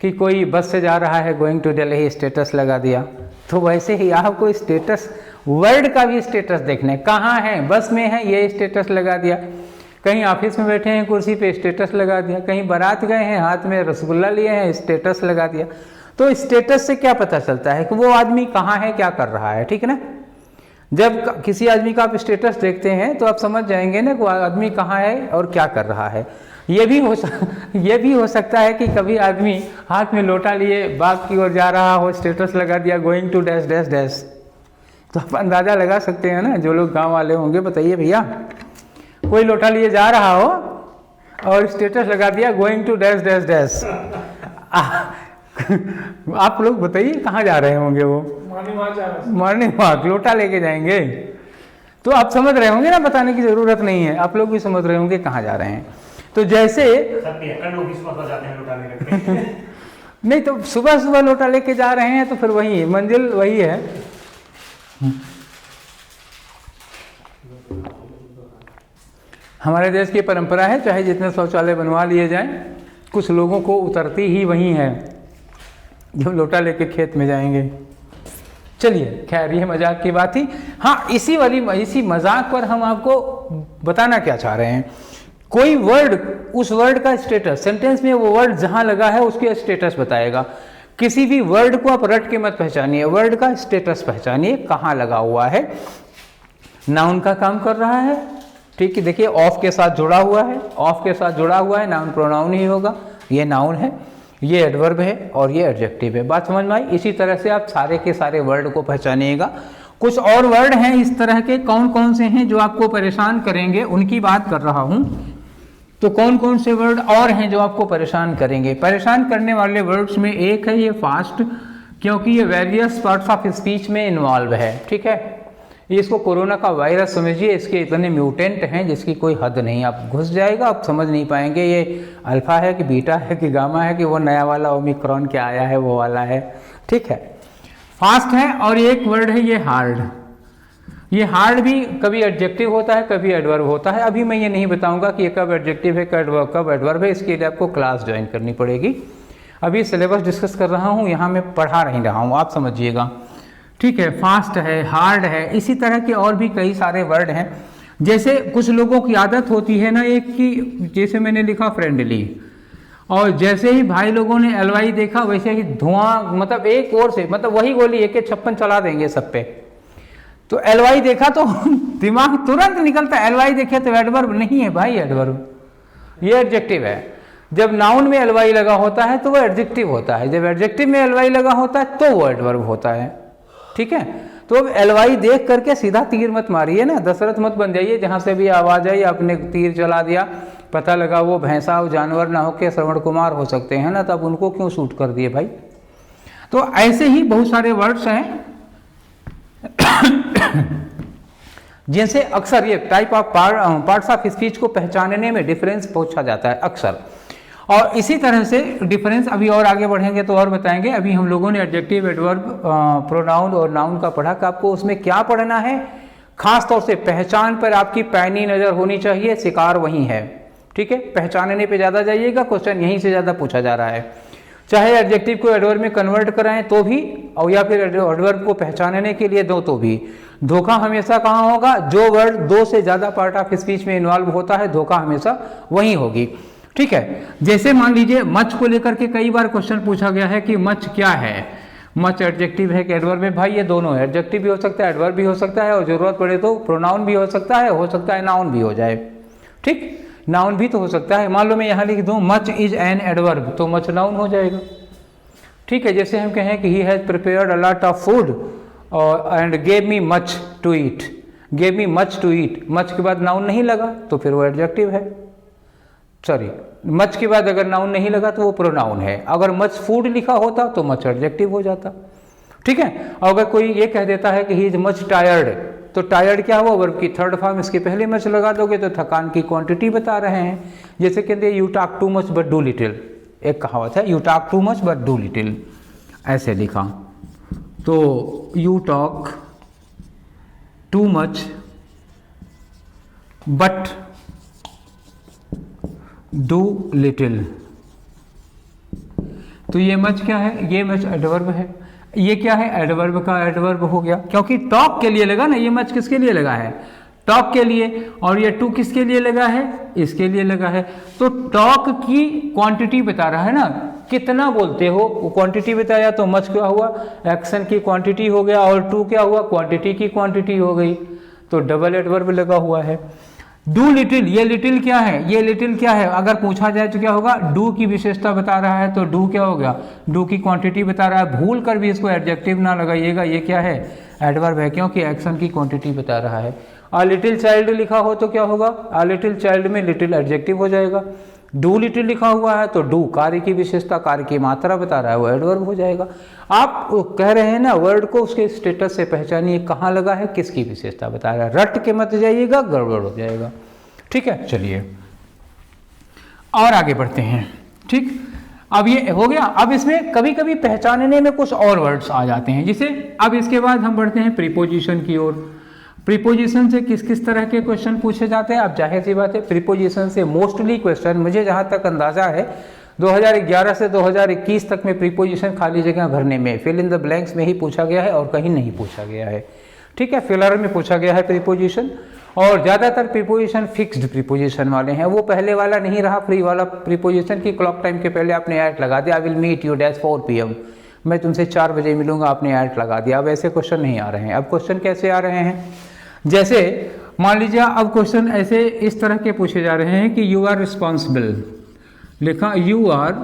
Speaker 1: कि कोई बस से जा रहा है, गोइंग टू दिल्ली, स्टेटस लगा दिया, तो वैसे ही आपको स्टेटस वर्ड का भी स्टेटस देखना है। कहाँ है, बस में है, ये स्टेटस लगा दिया। कहीं ऑफिस में बैठे हैं कुर्सी पे, स्टेटस लगा दिया। कहीं बारात गए हैं, हाथ में रसगुल्ला लिए हैं, स्टेटस लगा दिया। तो स्टेटस से क्या पता चलता है कि वो आदमी कहाँ है, क्या कर रहा है, ठीक है ना। जब किसी आदमी का आप स्टेटस देखते हैं तो आप समझ जाएंगे ना कि वो आदमी कहाँ है और क्या कर रहा है। ये भी हो सकता है कि कभी आदमी हाथ में लोटा लिए बाग की ओर जा रहा हो, स्टेटस लगा दिया going to dash dash dash. तो आप अंदाजा लगा सकते हैं ना, जो लोग गांव वाले होंगे, बताइए भैया, कोई लोटा लिए जा रहा हो और स्टेटस लगा दिया going to dash dash dash, आप लोग बताइए कहाँ जा रहे होंगे वो, मॉर्निंग वॉक, लोटा लेके जाएंगे। तो आप समझ रहे होंगे ना, बताने की जरूरत नहीं है, आप लोग भी समझ रहे होंगे कहाँ जा रहे हैं। तो जैसे नहीं, तो सुबह सुबह लोटा लेके जा रहे हैं तो फिर वही मंजिल वही है। हमारे देश की परंपरा है, चाहे जितने शौचालय बनवा लिए जाएं, कुछ लोगों को उतरती ही वही है जब लोटा लेके खेत में जाएंगे। चलिए खैर, ये मजाक की बात थी। हाँ, इसी मजाक पर हम आपको बताना क्या चाह रहे हैं, कोई वर्ड, उस वर्ड का स्टेटस, सेंटेंस में वो वर्ड जहां लगा है उसके स्टेटस बताएगा। किसी भी वर्ड को आप रट के मत पहचानिए, वर्ड का स्टेटस पहचानिए, कहाँ लगा हुआ है। नाउन का काम कर रहा है, ठीक है, देखिए ऑफ के साथ जुड़ा हुआ है, ऑफ के साथ जुड़ा हुआ है, नाउन प्रोनाउन ही होगा, ये नाउन है, ये एडवर्ब है और ये एडजेक्टिव है। बात समझ में आई। इसी तरह से आप सारे के सारे वर्ड को पहचानिएगा। कुछ और वर्ड हैं इस तरह के, कौन कौन से हैं जो आपको परेशान करेंगे, उनकी बात कर रहा हूं। तो कौन कौन से वर्ड और हैं जो आपको परेशान करेंगे। परेशान करने वाले वर्ड्स में एक है ये फास्ट, क्योंकि ये वेरियस पार्ट्स ऑफ स्पीच में इन्वॉल्व है, ठीक है। इसको कोरोना का वायरस समझिए, इसके इतने म्यूटेंट हैं जिसकी कोई हद नहीं। आप घुस जाएगा, आप समझ नहीं पाएंगे ये अल्फा है कि बीटा है कि गामा है कि वो नया वाला ओमिक्रॉन क्या आया है वो वाला है, ठीक है। फास्ट है। और एक वर्ड है ये हार्ड। ये हार्ड भी कभी एडजेक्टिव होता है, कभी एडवर्ब होता है। अभी मैं ये नहीं बताऊंगा कि ये कब एडजेक्टिव है कब एडवर्ब है, इसके लिए आपको क्लास ज्वाइन करनी पड़ेगी। अभी सिलेबस डिस्कस कर रहा हूँ, यहाँ मैं पढ़ा नहीं रहा हूँ, आप समझिएगा, ठीक है। फास्ट है, हार्ड है, इसी तरह के और भी कई सारे वर्ड हैं। जैसे कुछ लोगों की आदत होती है ना एक की, जैसे मैंने लिखा फ्रेंडली, और जैसे ही भाई लोगों ने एलवाई देखा वैसे ही धुआं, मतलब एक ओर से, मतलब वही गोली एक 56 चला देंगे सब पे। तो एलवाई देखा तो दिमाग तुरंत निकलता है, एलवाई देखे तो एडवर्ब नहीं है भाई, एडवर्ब ये एडजेक्टिव है। जब नाउन में एलवाई लगा होता है तो वो एडजेक्टिव होता है, जब एडजेक्टिव में एलवाई लगा होता है तो वो एडवर्ब होता है, ठीक है। तो अब एलवाई देख करके सीधा तीर मत मारिए ना, दशरथ मत बन जाइए, जहां से भी आवाज आई आपने तीर चला दिया, पता लगा वो भैंसा और जानवर ना होके श्रवण कुमार हो सकते हैं ना, तब उनको क्यों शूट कर दिए भाई। तो ऐसे ही बहुत सारे वर्ड्स हैं जिनसे अक्सर ये type of parts of speech को पहचानने में डिफरेंस पूछा जाता है अक्सर। और इसी तरह से डिफरेंस अभी और आगे बढ़ेंगे तो और बताएंगे। अभी हम लोगों ने एडजेक्टिव, एडवर्ब, प्रोनाउन और नाउन का पढ़ा कि आपको उसमें क्या पढ़ना है, खास तौर से पहचान पर आपकी पैनी नजर होनी चाहिए, शिकार वही है। ठीक है, पहचानने पे ज्यादा जाइएगा, क्वेश्चन यहीं से ज्यादा पूछा जा रहा है। चाहे एडजेक्टिव को एडवर्ब में कन्वर्ट कराएं तो भी, और या फिर एडवर्ब को पहचानने के लिए दो तो भी। धोखा हमेशा कहाँ होगा? जो वर्ड दो से ज्यादा पार्ट ऑफ स्पीच में इन्वॉल्व होता है, धोखा हमेशा वही होगी। ठीक है, जैसे मान लीजिए मच को लेकर के कई बार क्वेश्चन पूछा गया है कि मच क्या है, मच एडजेक्टिव है कि एडवर्ब है? भाई ये दोनों है, एडजेक्टिव भी हो सकता है, एडवर्ब भी हो सकता है, और जरूरत पड़े तो प्रोनाउन भी हो सकता है नाउन भी हो जाए। ठीक, नाउन भी तो हो सकता है। मान लो मैं यहाँ लिख दूं मच इज एन एडवर्ब, तो मच नाउन हो जाएगा। ठीक है, जैसे हम कहें कि he has prepared a lot of food and gave me much to eat, gave me much to eat, much के बाद नाउन नहीं लगा तो फिर वो एडजेक्टिव है। सॉरी, मच के बाद अगर नाउन नहीं लगा तो वो प्रोनाउन है। अगर मच फूड लिखा होता तो मच एडजेक्टिव हो जाता। ठीक है, अगर कोई ये कह देता है कि ही इज मच टायर्ड, तो टायर्ड क्या हुआ? वर्ब की थर्ड फॉर्म, इसके पहले मच लगा दोगे तो थकान की क्वांटिटी बता रहे हैं। जैसे कहते हैं you talk too much but do little, एक कहावत है, you talk too much but do little, ऐसे लिखा तो you talk too much but do little, तो ये मच क्या है? ये मच एडवर्ब है। ये क्या है? एडवर्ब का एडवर्ब हो गया, क्योंकि टॉक के लिए लगा ना। ये मच किसके लिए लगा है? टॉक के लिए। और ये टू किसके लिए लगा है? इसके लिए लगा है। तो टॉक की क्वांटिटी बता रहा है ना, कितना बोलते हो वो क्वांटिटी बताया, तो मच क्या हुआ? एक्शन की क्वांटिटी हो गया, और टू क्या हुआ? क्वांटिटी की क्वांटिटी हो गई, तो डबल एडवर्ब लगा हुआ है। डू लिटिल, ये लिटिल क्या है? ये लिटिल क्या है? अगर पूछा जाए तो क्या होगा? डू की विशेषता बता रहा है, तो डू क्या हो गया? डू की क्वांटिटी बता रहा है। भूल कर भी इसको एडजेक्टिव ना लगाइएगा, ये क्या है? एडवर्ब है, क्योंकि एक्शन की क्वांटिटी बता रहा है। आ लिटिल चाइल्ड लिखा हो तो क्या होगा? आ लिटिल चाइल्ड में लिटिल एडजेक्टिव हो जाएगा। डू लिटिल लिखा हुआ है तो डू कार्य की विशेषता, कार्य की मात्रा बता रहा है, वो एडवर्ब हो जाएगा। आप कह रहे हैं ना, वर्ड को उसके स्टेटस से पहचानिए, कहाँ लगा है, किसकी विशेषता बता रहा है। रट के मत जाइएगा, गड़बड़ हो जाएगा। ठीक है, चलिए और आगे बढ़ते हैं। ठीक, अब ये हो गया। अब इसमें कभी कभी पहचानने में कुछ और वर्ड्स आ जाते हैं, जिसे अब इसके बाद हम बढ़ते हैं प्रीपोजिशन की ओर। प्रीपोजिशन से किस किस तरह के क्वेश्चन पूछे जाते हैं? अब जाहिर सी बात है, प्रीपोजिशन से मोस्टली क्वेश्चन, मुझे जहां तक अंदाजा है 2011 से 2021 तक में प्रीपोजिशन खाली जगह भरने में, फिल इन द ब्लैंक्स में ही पूछा गया है और कहीं नहीं पूछा गया है। ठीक है, फिलर में पूछा गया है प्रीपोजिशन, और ज़्यादातर प्रीपोजिशन फिक्स्ड प्रीपोजिशन वाले हैं। वो पहले वाला नहीं रहा फ्री वाला प्रीपोजिशन की क्लॉक टाइम के पहले आपने ऐड लगा दिया, I will meet you dash 4 PM, मैं तुमसे 4 बजे मिलूंगा, आपने ऐड लगा दिया। अब ऐसे क्वेश्चन नहीं आ रहे हैं। अब क्वेश्चन कैसे आ रहे हैं? जैसे मान लीजिए अब क्वेश्चन ऐसे इस तरह के पूछे जा रहे हैं कि यू आर रिस्पॉन्सिबल, लिखा यू आर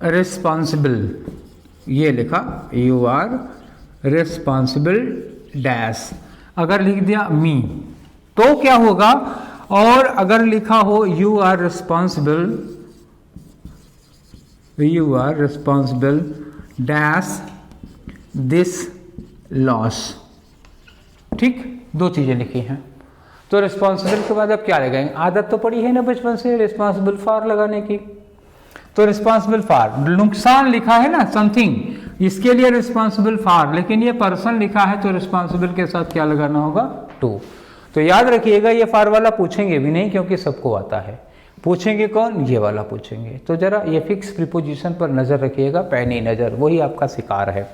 Speaker 1: रिस्पॉन्सिबल, ये लिखा यू आर रिस्पॉन्सिबल डैश, अगर लिख दिया मी तो क्या होगा? और अगर लिखा हो you are responsible dash this loss. ठीक, दो चीजें लिखी हैं। तो रिस्पॉन्सिबल के बाद अब क्या लगाएंगे? आदत तो पड़ी है ना बचपन से रिस्पॉन्सिबल फॉर लगाने की, तो रिस्पॉन्सिबल फॉर, नुकसान लिखा है ना समथिंग, इसके लिए रिस्पॉन्सिबल फॉर, लेकिन ये पर्सन लिखा है तो रिस्पॉन्सिबल के साथ क्या लगाना होगा? टू। तो याद रखिएगा ये फॉर वाला पूछेंगे भी नहीं, क्योंकि सबको आता है। पूछेंगे कौन? ये वाला पूछेंगे। तो जरा ये फिक्स प्रीपोजिशन पर नजर रखिएगा, पैनी नजर, वही आपका शिकार है।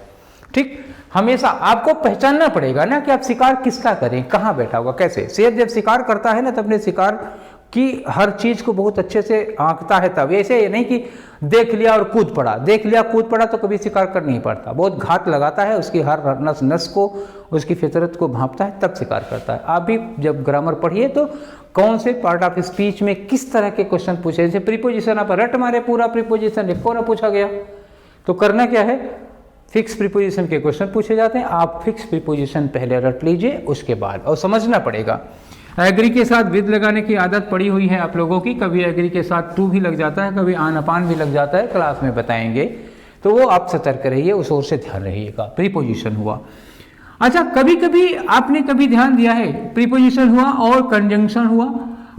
Speaker 1: ठीक, हमेशा आपको पहचानना पड़ेगा ना कि आप शिकार किसका करें, कहाँ बैठा होगा, कैसे। शेर जब शिकार करता है ना तो अपने शिकार की हर चीज को बहुत अच्छे से आंकता है, तब ऐसे नहीं कि देख लिया और कूद पड़ा, देख लिया कूद पड़ा तो कभी शिकार कर नहीं पड़ता, बहुत घात लगाता है, उसकी हर नस नस को, उसकी फितरत को भांपता है, तब शिकार करता है। आप भी जब ग्रामर पढ़िए तो कौन से पार्ट ऑफ स्पीच में किस तरह के क्वेश्चन पूछे, जैसे प्रीपोजिशन आप रट मारे पूरा प्रीपोजिशन एक ना पूछा गया, तो करना क्या है, फिक्स प्रीपोजिशन के क्वेश्चन पूछे जाते हैं, आप फिक्स प्रीपोजिशन पहले रट लीजिए उसके बाद, और समझना पड़ेगा। एग्री के साथ विद लगाने की आदत पड़ी हुई है आप लोगों की, कभी एग्री के साथ टू भी लग जाता है, कभी आन अपान भी लग जाता है, क्लास में बताएंगे, तो वो आप सतर्क रहिए, उस ओर से ध्यान रहिएगा। प्रीपोजिशन हुआ। अच्छा, कभी कभी आपने कभी ध्यान दिया है, प्रीपोजिशन हुआ और कंजंक्शन हुआ।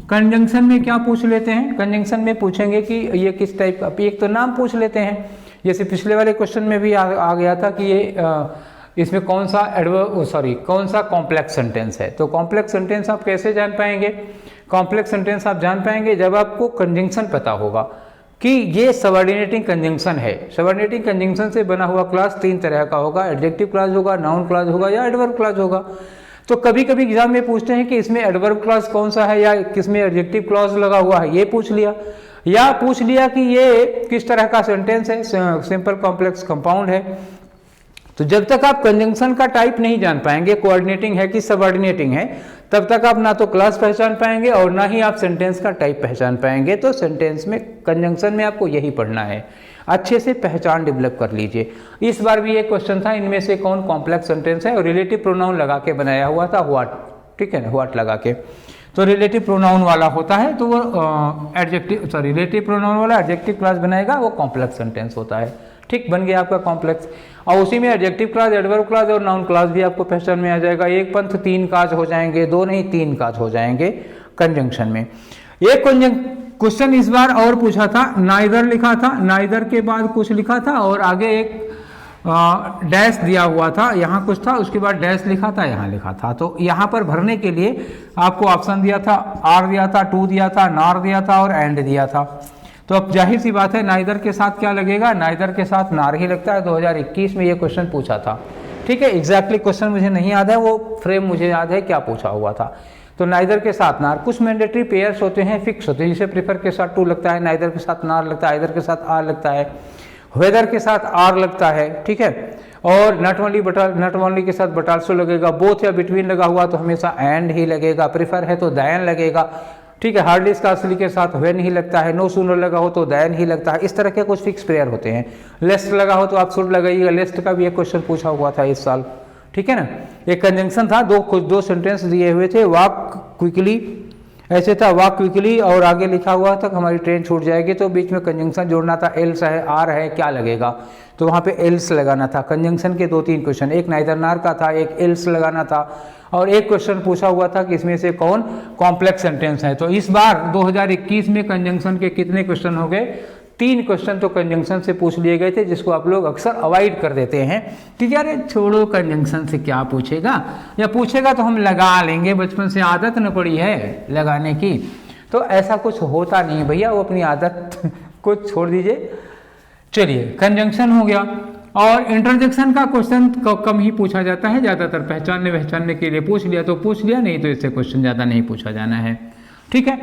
Speaker 1: कंजंक्शन में क्या पूछ लेते हैं? कंजंक्शन में पूछेंगे कि ये किस टाइप का, एक तो नाम पूछ लेते हैं, जैसे पिछले वाले क्वेश्चन में भी आ गया था कि ये इसमें कौन सा कौन सा कॉम्प्लेक्स सेंटेंस है। तो कॉम्प्लेक्स सेंटेंस आप कैसे जान पाएंगे? कॉम्प्लेक्स सेंटेंस आप जान पाएंगे जब आपको कंजंक्शन पता होगा कि ये सबऑर्डिनेटिंग कंजंक्शन है। सबऑर्डिनेटिंग कंजंक्शन से बना हुआ क्लास 3 तरह का होगा, एडजेक्टिव क्लास होगा, नाउन क्लास होगा या एडवर्ब क्लास होगा। तो कभी कभी एग्जाम में पूछते हैं कि इसमें एडवर्ब क्लास कौन सा है या किसमें एडजेक्टिव क्लॉज लगा हुआ है, ये पूछ लिया, या पूछ लिया कि ये किस तरह का सेंटेंस है, सिंपल कॉम्प्लेक्स कंपाउंड है। तो जब तक आप कंजंक्शन का टाइप नहीं जान पाएंगे, कोऑर्डिनेटिंग है कि सबऑर्डिनेटिंग है, तब तक आप ना तो क्लास पहचान पाएंगे और ना ही आप सेंटेंस का टाइप पहचान पाएंगे। तो सेंटेंस में कंजंक्शन में आपको यही पढ़ना है, अच्छे से पहचान डेवलप कर लीजिए। इस बार भी एक क्वेश्चन था, इनमें से कौन कॉम्प्लेक्स सेंटेंस है, और रिलेटिव प्रोनाउन लगा के बनाया हुआ था, व्हाट, ठीक है ना, व्हाट लगा के। तो रिलेटिव प्रोनाउन वाला होता है तो वो रिलेटिव प्रोनाउन वाला एडजेक्टिव क्लास बनाएगा, वो कॉम्प्लेक्स सेंटेंस होता है। ठीक, बन गया आपका कॉम्प्लेक्स। और उसी में एडजेक्टिव क्लास, एडवर्ब क्लास और नाउन क्लास भी आपको पहचान में आ जाएगा। एक पंथ 3 काज हो जाएंगे, 2 नहीं 3 काज हो जाएंगे कंजंक्शन में। एक क्वेश्चन इस बार और पूछा था, नाइदर लिखा था, नाइदर के बाद कुछ लिखा था और आगे एक डैश दिया हुआ था, यहाँ कुछ था, उसके बाद डैश लिखा था, यहाँ लिखा था। तो यहाँ पर भरने के लिए आपको ऑप्शन दिया था, आर दिया था, टू दिया था, नार दिया था और एंड दिया था। तो अब जाहिर सी बात है नाइदर के साथ क्या लगेगा, नाइदर के साथ नार ही लगता है। 2021 में ये क्वेश्चन पूछा था, ठीक है। एग्जैक्टली क्वेश्चन मुझे नहीं याद है, वो फ्रेम मुझे याद है क्या पूछा हुआ था। तो नाइदर के साथ नार, कुछ मैंडेटरी पेयर्स होते हैं, फिक्स होते हैं, जिसे प्रीफर के साथ टू लगता है, नाइदर के साथ नार लगता है, आइदर के साथ आर लगता है, वेदर के साथ आर लगता है, ठीक है। और नॉट ओनली के साथ बट आल्सो लगेगा, बोथ या बिटवीन लगा हुआ तो हमेशा एंड ही लगेगा, प्रीफर है तो दैन लगेगा, ठीक है। हार्डली स्कार्सली के साथ व्हेन ही लगता है, नो सूनर लगा हो तो दैन ही लगता है। इस तरह के कुछ फिक्स पेयर होते हैं। लेस्ट लगा हो तो आप शुड लगाइएगा, लेस्ट का भी एक क्वेश्चन पूछा हुआ था इस साल, ठीक है ना। एक कंजंक्शन था, दो सेंटेंस दिए हुए थे, वॉक क्विकली ऐसे था, वॉक क्विकली, और आगे लिखा हुआ था हमारी ट्रेन छूट जाएगी, तो बीच में कंजंक्शन जोड़ना था, एल्स है, आर है, क्या लगेगा, तो वहाँ पे एल्स लगाना था। कंजंक्शन के 2-3 क्वेश्चन, एक नाइदर नार का था, एक एल्स लगाना था, और एक क्वेश्चन पूछा हुआ था कि इसमें से कौन कॉम्प्लेक्स सेंटेंस है। तो इस बार 2021 में कंजंक्शन के कितने क्वेश्चन हो गए, 3 क्वेश्चन तो कंजंक्शन से पूछ लिए गए थे, जिसको आप लोग अक्सर अवॉइड कर देते हैं कि यार छोड़ो कंजंक्शन से क्या पूछेगा, या पूछेगा तो हम लगा लेंगे, बचपन से आदत न पड़ी है लगाने की। तो ऐसा कुछ होता नहीं भैया, वो अपनी आदत को छोड़ दीजिए। चलिए, कंजंक्शन हो गया। और इंटरजेक्शन का क्वेश्चन कम ही पूछा जाता है, ज़्यादातर पहचानने के लिए पूछ लिया तो पूछ लिया, नहीं तो इससे क्वेश्चन ज़्यादा नहीं पूछा जाना है, ठीक है।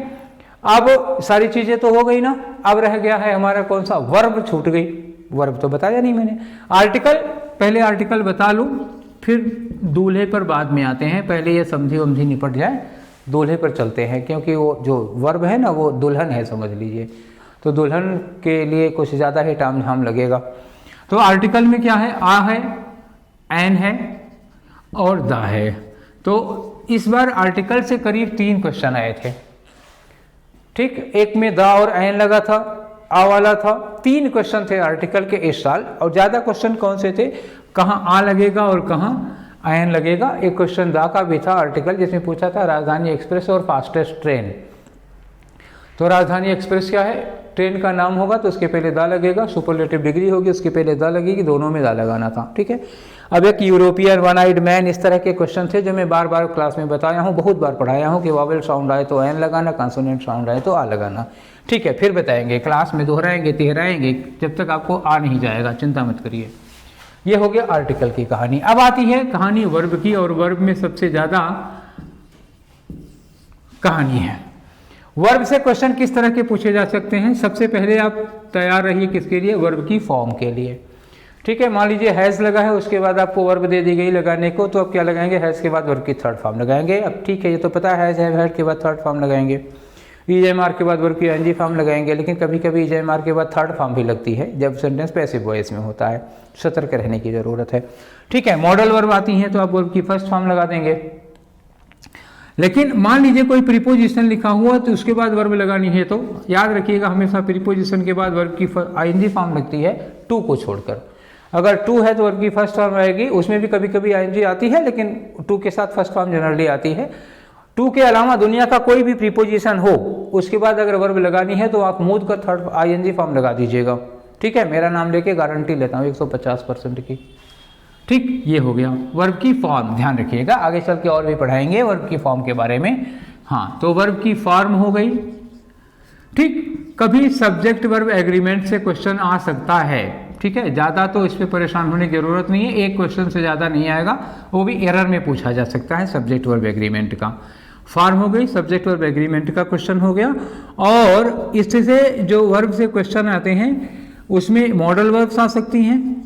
Speaker 1: अब सारी चीज़ें तो हो गई ना, अब रह गया है हमारा कौन सा, वर्ब छूट गई। वर्ब तो बताया नहीं मैंने। आर्टिकल, पहले आर्टिकल बता लूँ, फिर दूल्हे पर बाद में आते हैं। पहले ये समझी वमझी निपट जाए, दूल्हे पर चलते हैं, क्योंकि वो जो वर्ब है ना वो दुल्हन है, समझ लीजिए। तो दुल्हन के लिए कुछ ज़्यादा ही टाइम झाम लगेगा। तो आर्टिकल में क्या है, आ है, एन है और द है। तो इस बार आर्टिकल से करीब 3 क्वेश्चन आए थे, ठीक। एक में द और एन लगा था, आ वाला था। 3 क्वेश्चन थे आर्टिकल के इस साल, और ज़्यादा क्वेश्चन कौन से थे, कहाँ आ लगेगा और कहाँ एन लगेगा। एक क्वेश्चन द का भी था आर्टिकल, जिसमें पूछा था राजधानी एक्सप्रेस और फास्टेस्ट ट्रेन। तो राजधानी एक्सप्रेस क्या है, ट्रेन का नाम होगा तो उसके पहले द लगेगा, सुपरलेटिव डिग्री होगी उसके पहले द लगेगी, दोनों में द लगाना था, ठीक है। अब एक यूरोपियन, वन आइड मैन, इस तरह के क्वेश्चन थे जो मैं बार बार क्लास में बताया हूँ, बहुत बार पढ़ाया हूँ कि वॉवेल साउंड आए तो एन लगाना, कॉन्सोनेंट साउंड आए तो आ लगाना, ठीक है। फिर बताएंगे, क्लास में दोहराएंगे तिहराएंगे जब तक आपको आ नहीं जाएगा, चिंता मत करिए। ये हो गया आर्टिकल की कहानी। अब आती है कहानी वर्ब की, और वर्ब में सबसे ज़्यादा कहानी है। वर्ब से क्वेश्चन किस तरह के पूछे जा सकते हैं। सबसे पहले आप तैयार रहिए किसके लिए, वर्ब की फॉर्म के लिए, ठीक है। मान लीजिए हैज़ लगा है, उसके बाद आपको वर्ब दे दी गई लगाने को, तो अब क्या लगाएंगे, हैज़ के बाद वर्ब की थर्ड फॉर्म लगाएंगे। अब ठीक है, ये तो पता है, हैज़ हैव हैड के बाद थर्ड फॉर्म लगाएंगे, ईजेएमआर के बाद वर्ब की एनजी फॉर्म लगाएंगे। लेकिन कभी कभी ईजेएमआर के बाद थर्ड फॉर्म भी लगती है जब सेंटेंस पैसिव वॉइस में होता है, सतर्क रहने की जरूरत है, ठीक है। मॉडल वर्ब आती हैं तो आप वर्ब की फर्स्ट फॉर्म लगा देंगे। लेकिन मान लीजिए कोई प्रीपोजिशन लिखा हुआ तो उसके बाद वर्ब लगानी है, तो याद रखिएगा हमेशा प्रीपोजिशन के बाद वर्ब की आईएनजी फॉर्म लगती है, टू को छोड़कर। अगर टू है तो वर्ब की फर्स्ट फॉर्म आएगी, उसमें भी कभी कभी आईएनजी आती है, लेकिन टू के साथ फर्स्ट फॉर्म जनरली आती है। टू के अलावा दुनिया का कोई भी प्रीपोजिशन हो, उसके बाद अगर वर्ब लगानी है तो आप मूड का थर्ड आईएनजी फॉर्म लगा दीजिएगा, ठीक है। मेरा नाम लेके गारंटी लेता हूँ 150% की, ठीक, ये हो गया वर्ब की फॉर्म। ध्यान रखिएगा, आगे चल के और भी पढ़ाएंगे वर्ब की फॉर्म के बारे में। हाँ, तो वर्ब की फॉर्म हो गई। ठीक, कभी सब्जेक्ट वर्ब एग्रीमेंट से क्वेश्चन आ सकता है। ठीक है, ज़्यादा तो इस पर परेशान होने की जरूरत नहीं है, एक क्वेश्चन से ज़्यादा नहीं आएगा, वो भी एरर में पूछा जा सकता है सब्जेक्ट वर्ब एग्रीमेंट का। फॉर्म हो गई, सब्जेक्ट वर्ब एग्रीमेंट का क्वेश्चन हो गया। और इससे जो वर्ब से क्वेश्चन आते हैं उसमें मॉडल वर्ब्स आ सकती हैं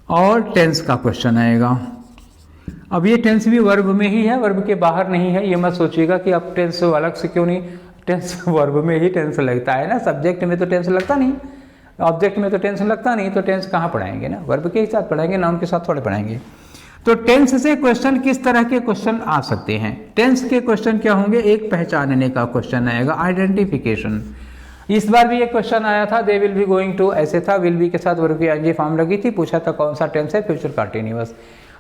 Speaker 1: और टेंस का क्वेश्चन आएगा। अब ये टेंस भी वर्ब में ही है, वर्ब के बाहर नहीं है। ये मत सोचिएगा कि अब टेंस अलग से क्यों नहीं, टेंस वर्ब में ही टेंस लगता है ना, सब्जेक्ट में तो टेंस लगता नहीं, ऑब्जेक्ट में तो टेंस लगता नहीं, तो टेंस कहाँ पढ़ाएंगे ना, वर्ब के साथ पढ़ाएंगे, नाउन के साथ थोड़े पढ़ाएंगे। तो टेंस से क्वेश्चन किस तरह के क्वेश्चन आ सकते हैं? टेंस के क्वेश्चन क्या होंगे? एक पहचानने का क्वेश्चन आएगा, आइडेंटिफिकेशन। इस बार भी एक क्वेश्चन आया था, they will be going to, ऐसे था, विल बी के साथ वर्ब की आईएनजी फॉर्म लगी थी, पूछा था कौन सा टेंस है, फ्यूचर कंटीन्यूअस।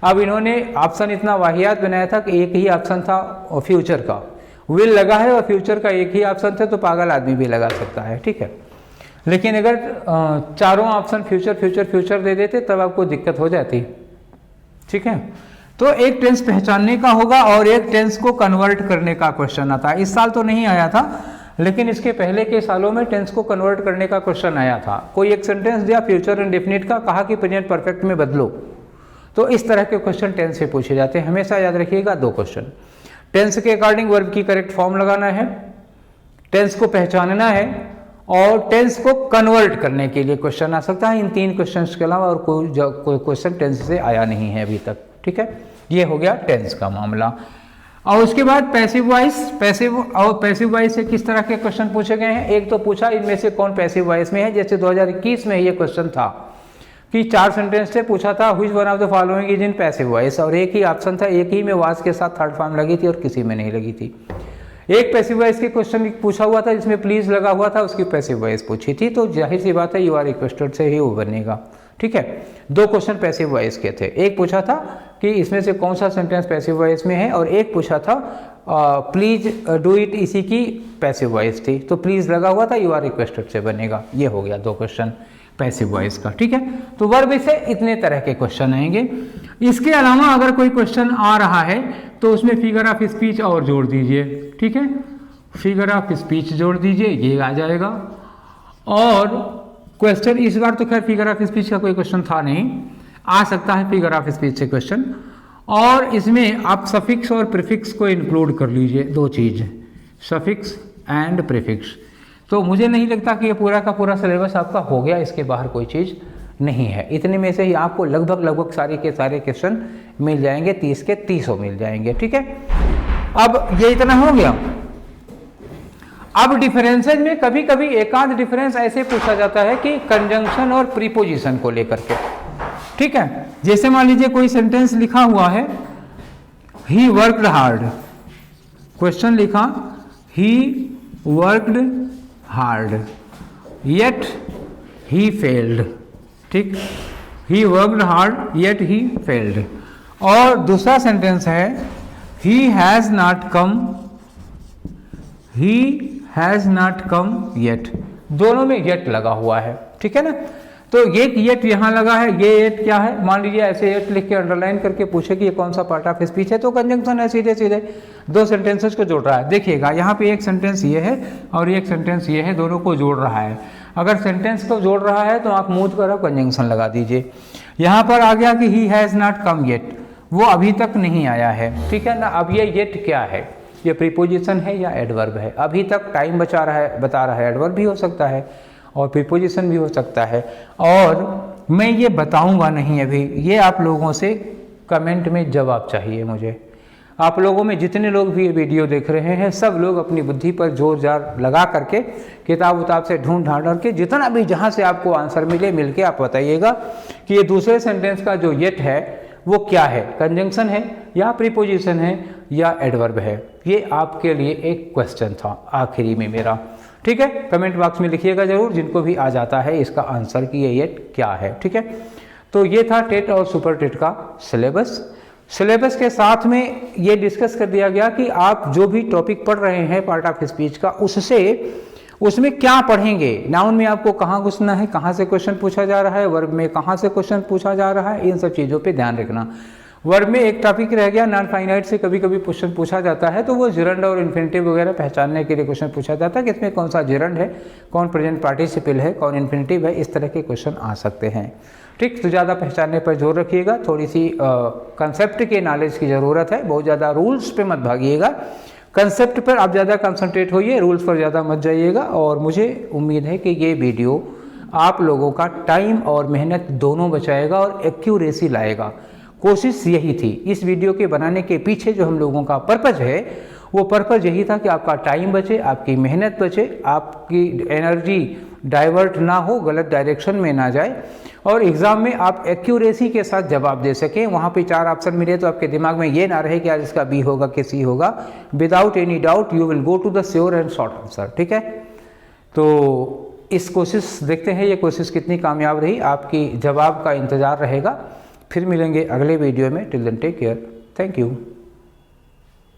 Speaker 1: अब इन्होंने ऑप्शन इतना वाहियात बनाया था कि एक ही ऑप्शन था और फ्यूचर का, विल लगा है और फ्यूचर का एक ही ऑप्शन था, तो पागल आदमी भी लगा सकता है। ठीक है, लेकिन अगर चारों ऑप्शन फ्यूचर फ्यूचर फ्यूचर दे देते तब आपको दिक्कत हो जाती। ठीक है, तो एक टेंस पहचानने का होगा और एक टेंस को कन्वर्ट करने का क्वेश्चन आता है। इस साल तो नहीं आया था, लेकिन इसके पहले के सालों में टेंस को कन्वर्ट करने का क्वेश्चन आया था। कोई एक सेंटेंस दिया फ्यूचर इंडेफिनिट का, कहा कि प्रेजेंट परफेक्ट में बदलो। तो इस तरह के क्वेश्चन टेंस से पूछे जाते हैं। हमेशा याद रखिएगा दो क्वेश्चन, टेंस के अकॉर्डिंग वर्ब की करेक्ट फॉर्म लगाना है, टेंस को पहचानना है, और टेंस को कन्वर्ट करने के लिए क्वेश्चन आ सकता है। इन तीन क्वेश्चंस के अलावा और कोई क्वेश्चन टेंस से आया नहीं है अभी तक। ठीक है, ये हो गया टेंस का मामला। और उसके बाद पैसिव वॉइस, पैसिव वॉइस से किस तरह के क्वेश्चन पूछे गए हैं? एक तो पूछा इनमें से कौन पैसिव वॉइस में है, जैसे 2021 में ये क्वेश्चन था कि 4 सेंटेंस से पूछा था which one of the following is in passive voice, और एक ही ऑप्शन था, एक ही में वाज के साथ थर्ड फॉर्म लगी थी और किसी में नहीं लगी थी। एक पैसिव वॉइस के क्वेश्चन पूछा हुआ था जिसमें प्लीज लगा हुआ था, उसकी पैसिव वॉइस पूछी थी, तो जाहिर सी बात है यू आर रिक्वेस्टेड से ही वो बनेगा। ठीक है, दो क्वेश्चन पैसिव वॉइस के थे, एक पूछा था कि इसमें से कौन सा सेंटेंस पैसिव वॉइस में है, और एक पूछा था प्लीज डू इट, इसी की पैसिव वॉइस थी, तो प्लीज लगा हुआ था, यू आर रिक्वेस्टेड से बनेगा। ये हो गया दो क्वेश्चन पैसिव वॉइस का। ठीक है, तो वर्ब से इतने तरह के क्वेश्चन आएंगे। इसके अलावा अगर कोई क्वेश्चन आ रहा है तो उसमें फिगर ऑफ स्पीच और जोड़ दीजिए। ठीक है, फिगर ऑफ स्पीच जोड़ दीजिए, ये आ जाएगा। और क्वेश्चन इस बार तो खैर फिगर ऑफ स्पीच का कोई क्वेश्चन था नहीं, आ सकता है फिगर ऑफ स्पीच से क्वेश्चन। और इसमें आप सफिक्स और प्रीफिक्स को इंक्लूड कर लीजिए, दो चीज, सफिक्स एंड प्रीफिक्स। तो मुझे नहीं लगता कि ये पूरा का पूरा सिलेबस आपका हो गया, इसके बाहर कोई चीज़ नहीं है। इतने में से ही आपको लगभग सारे के सारे क्वेश्चन मिल जाएंगे, 30 के 30 मिल जाएंगे। ठीक है, अब ये इतना हो गया। अब डिफरेंसेज में कभी कभी एकांत डिफरेंस ऐसे पूछा जाता है कि कंजंक्शन और प्रीपोजिशन को लेकर के। ठीक है, जैसे मान लीजिए कोई सेंटेंस लिखा हुआ है, ही वर्कड हार्ड, क्वेश्चन लिखा he worked hard yet he failed. ठीक, he worked hard yet he failed. और दूसरा सेंटेंस है he has not come, he has not come yet, दोनों में येट लगा हुआ है। ठीक है ना, तो एक येट यहां लगा है, ये येट क्या है? मान लीजिए ऐसे येट लिख के अंडरलाइन करके पूछे कि ये कौन सा पार्ट ऑफ स्पीच है, तो कंजंक्शन है, सीधे सीधे दो सेंटेंसेस को जोड़ रहा है। देखिएगा यहाँ पे एक सेंटेंस ये है और एक सेंटेंस ये है, दोनों को जोड़ रहा है। अगर सेंटेंस को जोड़ रहा है तो आंख मूंद कर कंजंक्शन लगा दीजिए। यहाँ पर आ गया कि he has not come yet, वो अभी तक नहीं आया है। ठीक है ना, अब ये येट क्या है? ये प्रीपोजिशन है या एडवर्ब है? अभी तक टाइम बता रहा है, एडवर्ब भी हो सकता है और प्रीपोजिशन भी हो सकता है, और मैं ये बताऊंगा नहीं अभी, ये आप लोगों से कमेंट में जवाब चाहिए मुझे। आप लोगों में जितने लोग भी ये वीडियो देख रहे हैं, सब लोग अपनी बुद्धि पर जोर जार लगा करके किताब उताब से ढूंढ ढांढ के जितना भी जहाँ से आपको आंसर मिल के आप बताइएगा कि ये दूसरे सेंटेंस का जो येट है वो क्या है, कंजंक्शन है या प्रीपोजिशन है या एडवर्ब है। ये आपके लिए एक क्वेश्चन था आखिरी में मेरा। ठीक है, कमेंट बॉक्स में लिखिएगा जरूर जिनको भी आ जाता है इसका आंसर कि ये येट क्या है। ठीक है, तो ये था टेट और सुपर टेट का सिलेबस के साथ में ये डिस्कस कर दिया गया कि आप जो भी टॉपिक पढ़ रहे हैं पार्ट ऑफ स्पीच का, उससे उसमें क्या पढ़ेंगे, नाउन में आपको कहाँ घुसना है, कहाँ से क्वेश्चन पूछा जा रहा है, वर्ब में कहाँ से क्वेश्चन पूछा जा रहा है, इन सब चीज़ों पे ध्यान रखना। वर्ब में एक टॉपिक रह गया, नॉन फाइनाइट से कभी कभी क्वेश्चन पूछा जाता है, तो वो जिरंड और इन्फिनिटिव वगैरह पहचानने के लिए क्वेश्चन पूछा जाता है कि इसमें कौन सा जिरंड है, कौन प्रेजेंट पार्टिसिपल है, कौन इन्फिनिटिव है, इस तरह के क्वेश्चन आ सकते हैं। ठीक, तो ज़्यादा पहचानने पर जोर रखिएगा, थोड़ी सी कंसेप्ट के नॉलेज की ज़रूरत है, बहुत ज़्यादा रूल्स पे मत भागिएगा, कंसेप्ट पर आप ज़्यादा कंसंट्रेट होइए, रूल्स पर ज़्यादा मत जाइएगा। और मुझे उम्मीद है कि ये वीडियो आप लोगों का टाइम और मेहनत दोनों बचाएगा और एक्यूरेसी लाएगा। कोशिश यही थी, इस वीडियो के बनाने के पीछे जो हम लोगों का पर्पज़ है, वो पर्पज़ यही था कि आपका टाइम बचे, आपकी मेहनत बचे, आपकी एनर्जी डाइवर्ट ना हो, गलत डायरेक्शन में ना जाए, और एग्ज़ाम में आप एक्यूरेसी के साथ जवाब दे सकें। वहाँ पे 4 ऑप्शन मिले तो आपके दिमाग में ये ना रहे कि आज इसका बी होगा कि सी होगा। Without any doubt you will go to the sure and short answer. ठीक है, तो इस कोशिश देखते हैं ये कोशिश कितनी कामयाब रही, आपकी जवाब का इंतज़ार रहेगा। फिर मिलेंगे अगले वीडियो में, till then take care, thank you.